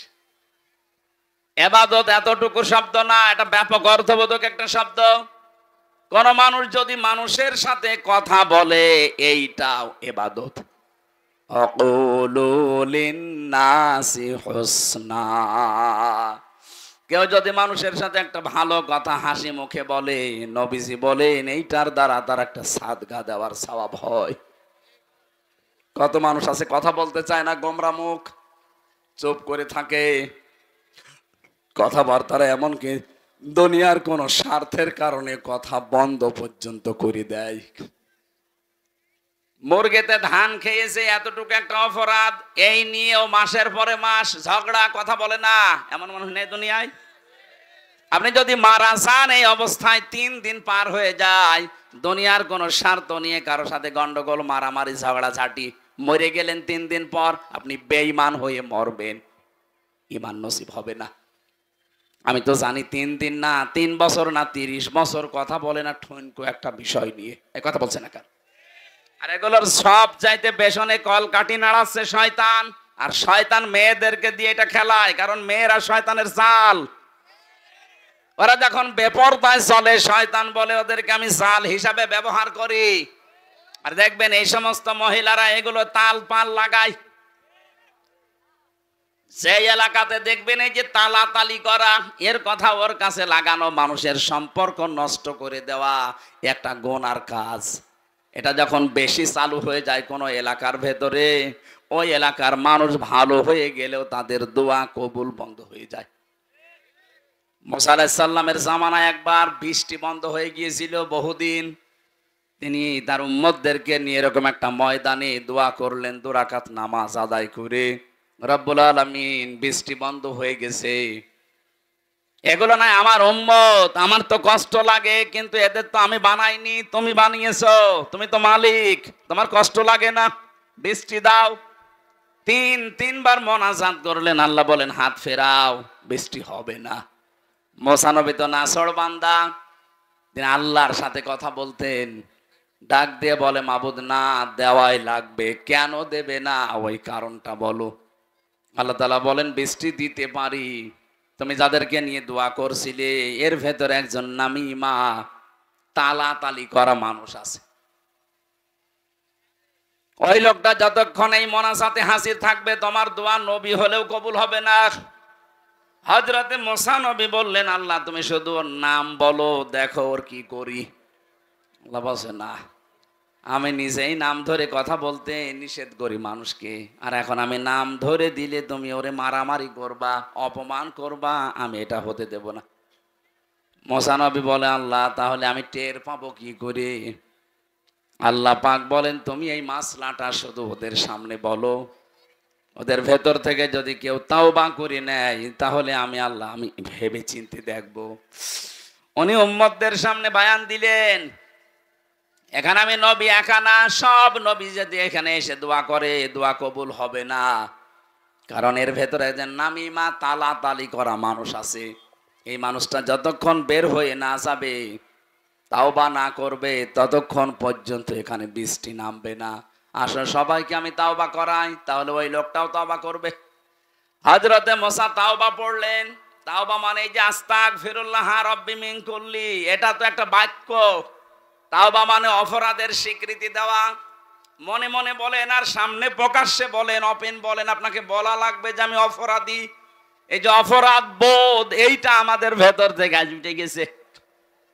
ইবাদত এতটুকু শব্দ না, এটা ব্যাপক অর্থবোধক একটা শব্দ। কোন মানুষ যদি মানুষের সাথে কথা বলে, এইটাও ইবাদত। আকুলু লিন্নাসি হুসনা। কেউ যদি মানুষের সাথে একটা ভালো কথা হাসি মুখে বলে, নবীজি বলেন এইটার দ্বারা তার একটা সাদগা দেওয়ার সওয়াব হয়। কত মানুষ আছে কথা বলতে চায় না, গোমরা মুখ, চুপ করে থাকে, কথাবার্তারা এমনকি দুনিয়ার কোন স্বার্থের কারণে কথা বন্ধ পর্যন্ত করে দেয়। মুরগিতে ধান খেয়েছে, এতটুকু একটা অপরাধ, এই নিয়েও মাসের পরে মাস ঝগড়া, কথা বলে না, এমন মানুষ নেই দুনিয়ায়। আপনি যদি মারা যান, এই অবস্থায় 3 দিন পার হয়ে যায়, দুনিয়ার কোন স্বার্থ নিয়ে কারোর সাথে গন্ডগোল, মারামারি, ঝগড়া ঝাঁটি, মরে গেলেন 3 দিন পর, আপনি বেঈমান হয়ে মরবেন, ঈমান নসিব হবে না। আমি তো জানি 3 দিন না, 3 বছর না, 30 বছর কথা বলে না ঠুনকো একটা বিষয় নিয়ে, এই কথা বলছে না কেন? আর এগুলোর সব চাইতে পেছনে কলকাঠি নাড়াচ্ছে শয়তান, আর শয়তান মেয়েদেরকে দিয়ে এটা খেলায়, কারণ মেয়েরা শয়তানের জাল। ওরা যখন বেপরদায় চলে, শয়তান বলে ওদেরকে আমি জাল হিসাবে ব্যবহার করি। আর দেখবেন এই সমস্ত মহিলারা এগুলো তাল পাল লাগায়। সেই এলাকাতে দেখবেন এই যে তালাতালি করা, এর কথা ওর কাছে লাগানো, মানুষের সম্পর্ক নষ্ট করে দেওয়া একটা গুনার কাজ। এটা যখন বেশি চালু হয়ে যায় কোনো এলাকার ভেতরে, ওই এলাকার মানুষ ভালো হয়ে গেলেও তাদের দোয়া কবুল বন্ধ হয়ে যায়। মুসা আলাইহিস সালামের জামানায় একবার বৃষ্টি বন্ধ হয়ে গিয়েছিল বহুদিন। তিনি তার উম্মতদেরকে নিয়ে এরকম একটা ময়দানে দোয়া করলেন, 2 রাকাত নামাজ আদায় করে, রব্বুল আলামিন বৃষ্টি বন্ধ হয়ে গেছে। এগুলো নাই আমার উম্মত, আমার তো কষ্ট লাগে, কিন্তু এদের তো আমি বানাইনি, তুমি বানিয়েছো, তুমি তো মালিক, তোমার কষ্ট লাগে না, বৃষ্টি দাও। তিনবার মোনাজাত করলেন, আল্লাহ বলেন হাত ফেরাও, বৃষ্টি হবে না। মুসা নবী তো নাছড় বান্দা, তিনি আল্লাহর সাথে কথা বলতেন, ডাক দিয়ে বলে মাবুদ না, দেওয়াই লাগবে, কেন দেবে না ওই কারণটা বলো। আল্লাহ তাআলা বলেন বৃষ্টি দিতে পারি, তুমি যাদেরকে নিয়ে দোয়া করছিলে এর ভেতরে একজন নামিমা তালাতালি করা মানুষ আছে। ওই লোকটা যতক্ষণ এই মোনাজাতে হাজির থাকবে তোমার দোয়া নবী হলেও কবুল হবে না। হযরতে মুসা নবী বললেন আল্লাহ তুমি শুধু ওর নাম বলো, দেখো ওর কি করি। আল্লাহ বলছে না, আমি নিজেই নাম ধরে কথা বলতে নিষেধ করি মানুষকে, আর এখন আমি নাম ধরে দিলে তুমি ওরে মারামারি করবা, অপমান করবা, আমি এটা হতে দেব না। মুসা নবী বলে আল্লাহ তাহলে আমি টের পাবো কি করে? আল্লাহ পাক বলেন তুমি এই মাসলাটা শুধু ওদের সামনে বলো, ওদের ভেতর থেকে যদি কেউ তাওবা করে নেয় তাহলে আমি আল্লাহ আমি ভেবে চিন্তে দেখবো। উনি উম্মতদের সামনে বয়ান দিলেন, এখানে আমি নবী একা না, সব নবী যদি এখানে এসে দোয়া করে দোয়া কবুল হবে না, কারণ এর ভেতরে যে নামিমা তালাতালি করা মানুষ আছে, এই মানুষটা যতক্ষণ বের হয়ে না যাবে, তাওবা না করবে, ততক্ষণ পর্যন্ত এখানে বৃষ্টি নামবে না। আসলে সবাইকে আমি তাওবা করাই, তাহলে ওই লোকটাও তাওবা করবে। হযরতে মুসা তাওবা পড়লেন। তাওবা মানে এই যে আস্তাগফিরুল্লাহ রাব্বি মিন কুল্লি, এটা তো একটা বাক্য। তাওবা মানে অপরাধের স্বীকৃতি দেওয়া। মনে মনে বলেন আর সামনে প্রকাশ্যে বলেন, ওপেন বলেন, আপনাকে বলা লাগবে যে আমি অপরাধী। এই যে অপরাধ বোধ, এইটা আমাদের ভেতর থেকে আজ উঠে গেছে।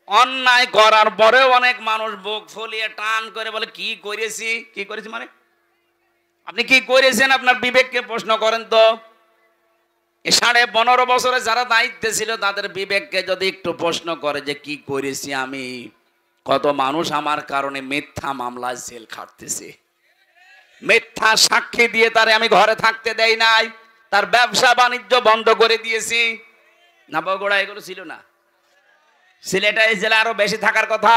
অন্যায় করার পরেও অনেক মানুষ বুক ফুলিয়ে টান করে বলে কি করেছি, কি করেছি মানে আপনি কি করেছেন? আপনার বিবেককে প্রশ্ন করেন তো। 15.5 বছরে যারা দায়িত্বে ছিল তাদের বিবেককে যদি একটু প্রশ্ন করে যে কি করেছি আমি, কত মানুষ আমার কারণে মিথ্যা মামলায় জেল খাটতেছে, মিথ্যা সাক্ষী দিয়ে তারে আমি ঘরে থাকতে দেই নাই, তার ব্যবসা বাণিজ্য বন্ধ করে দিয়েছি। না বগুড়া এগুলো ছিল না? সিলেটে এই জেলা আরো বেশি থাকার কথা।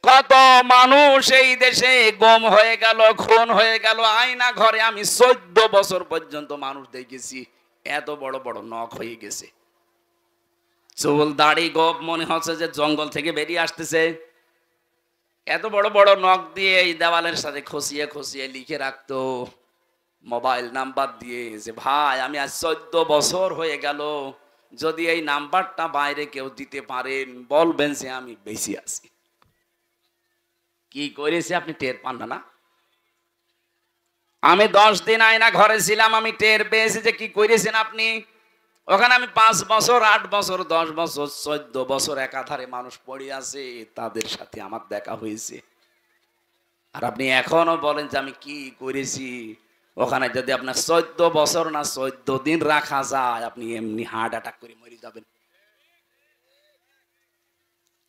কত মানুষ এই দেশে গুম হয়ে গেল, খুন হয়ে গেল, আয়না ঘরে আমি 14 বছর পর্যন্ত মানুষ দেখেছি, এত বড় বড় নখ হয়ে গেছে, চুল দাড়ি গোপ মনে হচ্ছে যে জঙ্গল থেকে বেরিয়ে আসতেছে। এত বড় বড় নখ দিয়ে এই দেওয়ালের সাথে খসিয়ে খসিয়ে লিখে রাখতো মোবাইল নাম্বার দিয়ে যে ভাই আমি আজ 14 বছর হয়ে গেল, যদি এই নাম্বারটা বাইরে কেউ দিতে পারেন বলবেন যে আমি বেশি আছি। কি করেছে আপনি টের পান না? আমি 10 দিন আয়না ঘরে ছিলাম, আমি টের পেয়েছি যে কি করেছেন আপনি। ওখানে আমি 5 বছর 8 বছর 10 বছর 14 বছর একাধারে মানুষ পড়ে আছে, তাদের সাথে আমার দেখা হয়েছে। আর আপনি এখনো বলেন যে আমি কি করেছি। ওখানে যদি আপনার 14 বছর না 14 দিন রাখা যায়, আপনি এমনি হার্ট অ্যাটাক করে মরে যাবেন।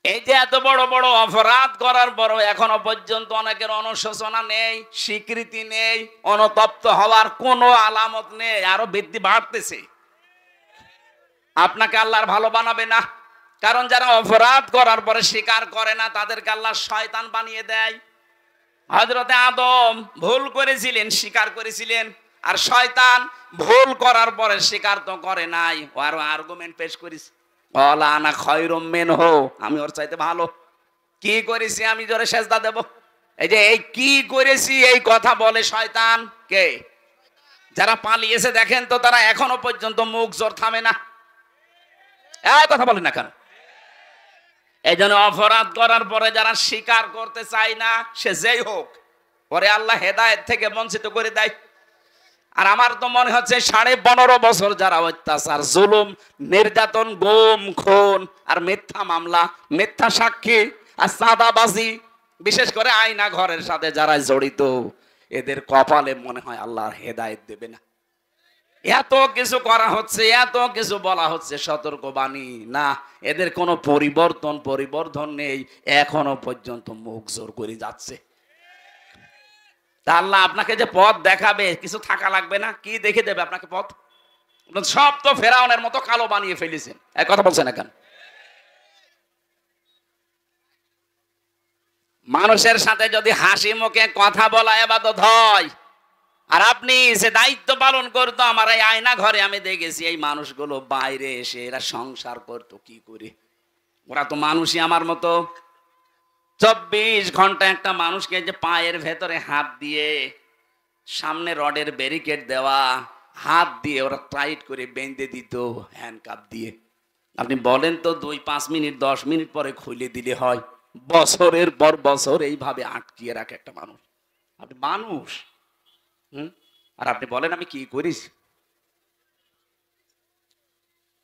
এই যে এত বড় বড় অপরাধ করার পরও এখনো পর্যন্ত অনেকের অনুশোচনা নেই, স্বীকৃতি নেই, অনুতপ্ত হওয়ার কোনো আলামত নেই, আরো বৃদ্ধি বাড়তেছে। আপনাকে আল্লাহর ভালো বানাবে না, কারণ যারা অপরাধ করার পরে স্বীকার করে না তাদেরকে আল্লাহ শয়তান বানিয়ে দেয়। হযরতে আদম ভুল করেছিলেন, স্বীকার করেছিলেন, আর শয়তান ভুল করার পরে স্বীকার তো করে নাই, ও আরো আর্গুমেন্ট পেশ করেছে, বলা আনা খয়রুম মিনহু, আমি ওর চাইতে ভালো। কি করেছি আমি জোরে সেজদা দেব? এই যে এই কি করেছি এই কথা বলে শয়তান কে? যারা পালিয়েছে দেখেন তো, তারা এখনো পর্যন্ত মুখ জোর থামে না। এই কথা বলেন না কেন? এই জন্য অপরাধ করার পরে যারা স্বীকার করতে চায় না, সে যেই হোক, পরে আল্লাহ হেদায়েত থেকে বঞ্চিত করে দেয়। আর আমার তো মনে হচ্ছে 15.5 বছর যারা অত্যাচার, জুলুম, নির্যাতন, গুম, খুন আর মিথ্যা মামলা, মিথ্যা সাক্ষী আর চাঁদাবাজি, বিশেষ করে আয়না ঘরের সাথে যারা জড়িত, এদের কপালে মনে হয় আল্লাহর হেদায়েত দেবে না। এত কিছু করা হচ্ছে, এত কিছু বলা হচ্ছে, সতর্কবাণী না, এদের কোনো পরিবর্তন নেই, এখনো পর্যন্ত মুখ জোর করে যাচ্ছে। তা আল্লাহ আপনাকে যে পথ দেখাবে, কিছু থাকা লাগবে না? কি দেখে দেবে আপনাকে পথ? সব তো ফেরাউনের মতো কালো বানিয়ে ফেলেছেন। এক কথা বলছেন এখন। মানুষের সাথে যদি হাসি মুখে কথা বলা ইবাদত হয়, আর আপনি যে দায়িত্ব পালন করতো, আমার এই আয়না ঘরে আমি দেখেছি এই মানুষগুলো বাইরে এসে এরা সংসার করতো কি করে। ওরা তো মানুষই আমার মতো। 24 ঘন্টা একটা মানুষকে যে পায়ের ভেতরে হাত দিয়ে, সামনে রডের ব্যারিকেড দেওয়া, হাত দিয়ে ওরা টাইট করে বেঁধে দিত হ্যান্ডকাপ দিয়ে। আপনি বলেন তো 2-5 মিনিট 10 মিনিট পরে খুলে দিলে হয়? বছরের পর বছর এইভাবে আটকিয়ে রাখে একটা মানুষ। আপনি মানুষ, আর আপনি বলেন আমি কি করিস?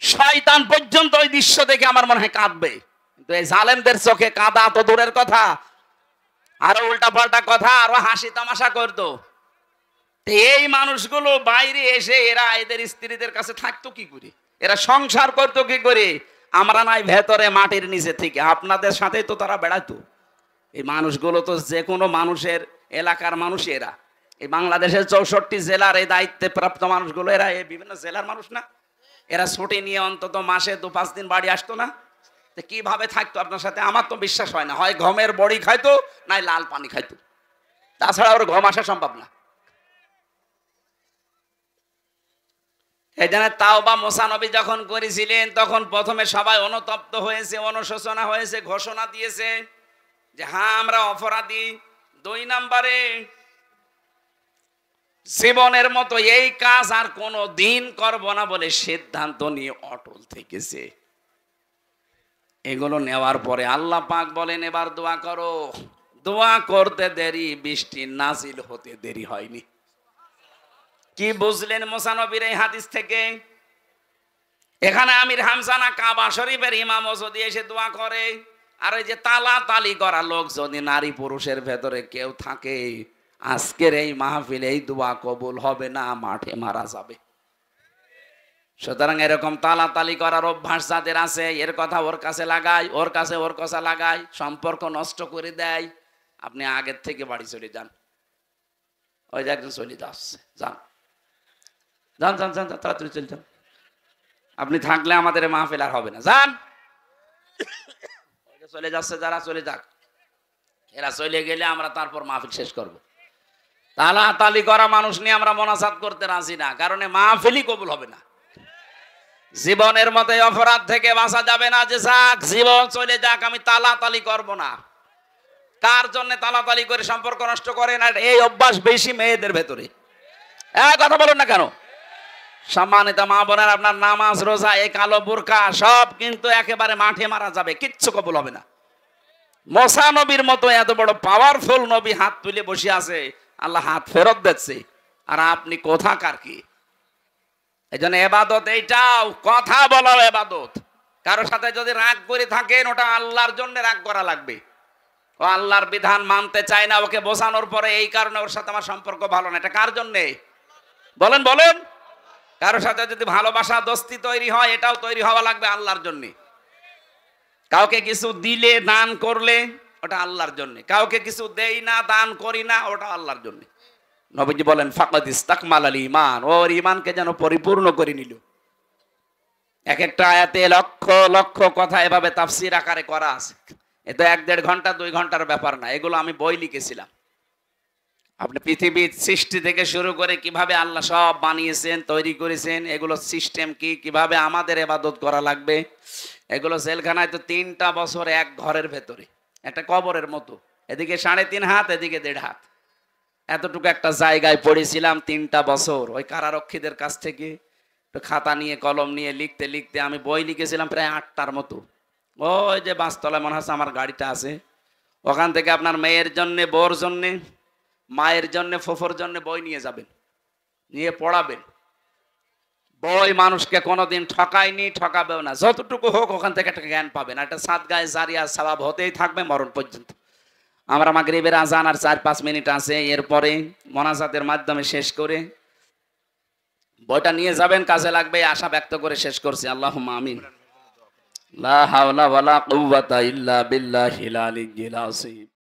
শয়তান পর্যন্ত ওই দৃশ্য দেখে আমার মনে হয় কাঁদবে, কিন্তু এই জালেমদের চোখে কাঁদা তো দূরের কথা, আরো উল্টা পাল্টা কথা, আরো হাসি তামাশা করতো। এই মানুষগুলো বাইরে এসে এরা এদের স্ত্রীদের কাছে থাকতো কি করে, এরা সংসার করতো কি করে? আমরা নাই ভেতরে মাটির নিচে থেকে, আপনাদের সাথে তো তারা বেড়াতো। এই মানুষগুলো তো যে কোনো মানুষের এলাকার মানুষ। এরা এই বাংলাদেশের 64 জেলার এই দায়িত্বে প্রাপ্ত মানুষগুলো, এরা এই বিভিন্ন জেলার মানুষ না? এরা ছুটি নিয়ে অন্তত মাসে 2-5 দিন বাড়ি আসতো না? কিভাবে থাকতো আপনার সাথে? আমার তো বিশ্বাস হয় না, হয় গমের বড়ি খাইতো, নাই লাল পানি খাইতো, তাছাড়া ওর ঘুম আসা সম্ভব না। এই জন্য তাওবা মুসা নবী যখন করেছিলেন, তখন প্রথমে সবাই অনুতপ্ত হয়েছে, অনুশোচনা হয়েছে, ঘোষণা দিয়েছে যে হ্যাঁ আমরা অপরাধী। 2 নম্বরে জীবনের মতো এই কাজ আর কোনো দিন করব না বলে সিদ্ধান্ত নিয়ে অটল থেকেছে। এগুলো নেওয়ার পরে আল্লাহ পাক বলেন এবার দোয়া করো। দোয়া করতে দেরি, বৃষ্টি নাজিল হতে দেরি হয়নি। কি বুঝলেন মুসা নবীর এই হাদিস থেকে? এখানে আমির হামজা না কাবা শরীফের ইমামও যদি এসে দোয়া করে, আর ওই যে তালি করা লোক যদি নারী পুরুষের ভেতরে কেউ থাকে, আজকের এই মাহফিলে এই দোয়া কবুল হবে না, মাঠে মারা যাবে। সুতরাং এরকম তালি করার অভ্যাস যাদের আছে, এর কথা ওর কাছে লাগায়, ওর কাছে ওর কথা লাগায়, সম্পর্ক নষ্ট করে দেয়। আপনি আগের থেকে বাড়ি চলে যান। ওই যে একজন চলে যাচ্ছে, যান যান যান যান, তাড়াতাড়ি চলে যান। আপনি থাকলে আমাদের মাহফিল আর হবে না, যান। চলে যাচ্ছে যারা, চলে যাক। এরা চলে গেলে আমরা তারপর মাহফিল শেষ করব। তালি করা মানুষ নিয়ে আমরা মোনাজাত করতে রাজি না, কারণ মাহফিলই কবুল হবে না। জীবনের মতো অপরাধ থেকে বাঁচা যাবে না যে যাক জীবন চলে যাক, আমি তালি করব না। কার জন্য তালি করে সম্পর্ক নষ্ট করে না? এই অভ্যাস বেশি মেয়েদের ভেতরে। কথা বলুন না কেন? সম্মানিত মা বোনের, আপনার নামাজ রোজা, এই কালো বোরকা সব কিন্তু একেবারে মাঠে মারা যাবে, কিচ্ছু কবুল হবে না। মুসা নবীর মতো এত বড় পাওয়ারফুল নবী হাত তুলে বসে আছে, আল্লাহ হাত ফেরত দিচ্ছে, আর আপনি কোথাকার কি? এই জন্য এবাদত এইটাও, কথা বলাও এবাদত। কারোর সাথে যদি রাগ করে থাকেন, ওটা আল্লাহর জন্য রাগ করা লাগবে। ও আল্লাহর বিধান মানতে চায় না, ওকে বোঝানোর পরে এই কারণে ওর সাথে আমার সম্পর্ক ভালো না, এটা কার জন্যে? বলেন বলেন। কারোর সাথে যদি ভালোবাসা দোস্তি তৈরি হয়, এটাও তৈরি হওয়া লাগবে আল্লাহর জন্য। কাউকে কিছু দিলে, দান করলে, ওটা আল্লাহর জন্য। কাউকে কিছু দেই না, দান করি না, ওটা আল্লাহর জন্য। নবীজি বলেন ফাকাদ ইস্তাকমালাল ঈমান, ওর ঈমানকে যেন পরিপূর্ণ করে নিল। এক একটা আয়াতে লক্ষ লক্ষ কথা এভাবে তাফসীর আকারে করা আছে। এ তো 1-1.5 ঘন্টা 2 ঘন্টার ব্যাপার না, এগুলো আমি বই লিখেছিলাম। আপনি পৃথিবীর সৃষ্টি থেকে শুরু করে কিভাবে আল্লাহ সব বানিয়েছেন, তৈরি করেছেন, এগুলো সিস্টেম কি, কিভাবে আমাদের ইবাদত করা লাগবে, এগুলো জেলখানায় তো 3টা বছর এক ঘরের ভেতরে, একটা কবরের মতো, এদিকে 3.5 হাত, এদিকে 1.5 হাত, এতটুকু একটা জায়গায় পড়েছিলাম 3টা বছর। ওই কারারক্ষীদের কাছ থেকে খাতা নিয়ে কলম নিয়ে লিখতে লিখতে আমি বই লিখেছিলাম প্রায় 8টার মতো। ওই যে বাসতলায় মনে হচ্ছে আমার গাড়িটা আছে, ওখান থেকে আপনার মেয়ের জন্যে, বোর জন্যে, মায়ের জন্য, ফুফুর জন্য বই নিয়ে যাবেন, নিয়ে পড়াবেন। বই মানুষকে কোনোদিন ঠকায়নি, ঠকাবেও না। যতটুকু হোক ওখান থেকে একটা জ্ঞান পাবেন, একটা সাদগায়ে জারিয়া সওয়াব হতেই থাকবে মরণ পর্যন্ত। আমরা মাগরিবের আজান আর 4-5 মিনিট আছে, এরপরে মোনাজাতের মাধ্যমে শেষ করে বইটা নিয়ে যাবেন, কাজে লাগবে, এই আশা ব্যক্ত করে শেষ করছি। আল্লাহুম্মা আমিন। লা হাওলা ওয়ালা কুওয়াতা ইল্লা বিল্লাহিল আলিয়্যিল আযীম।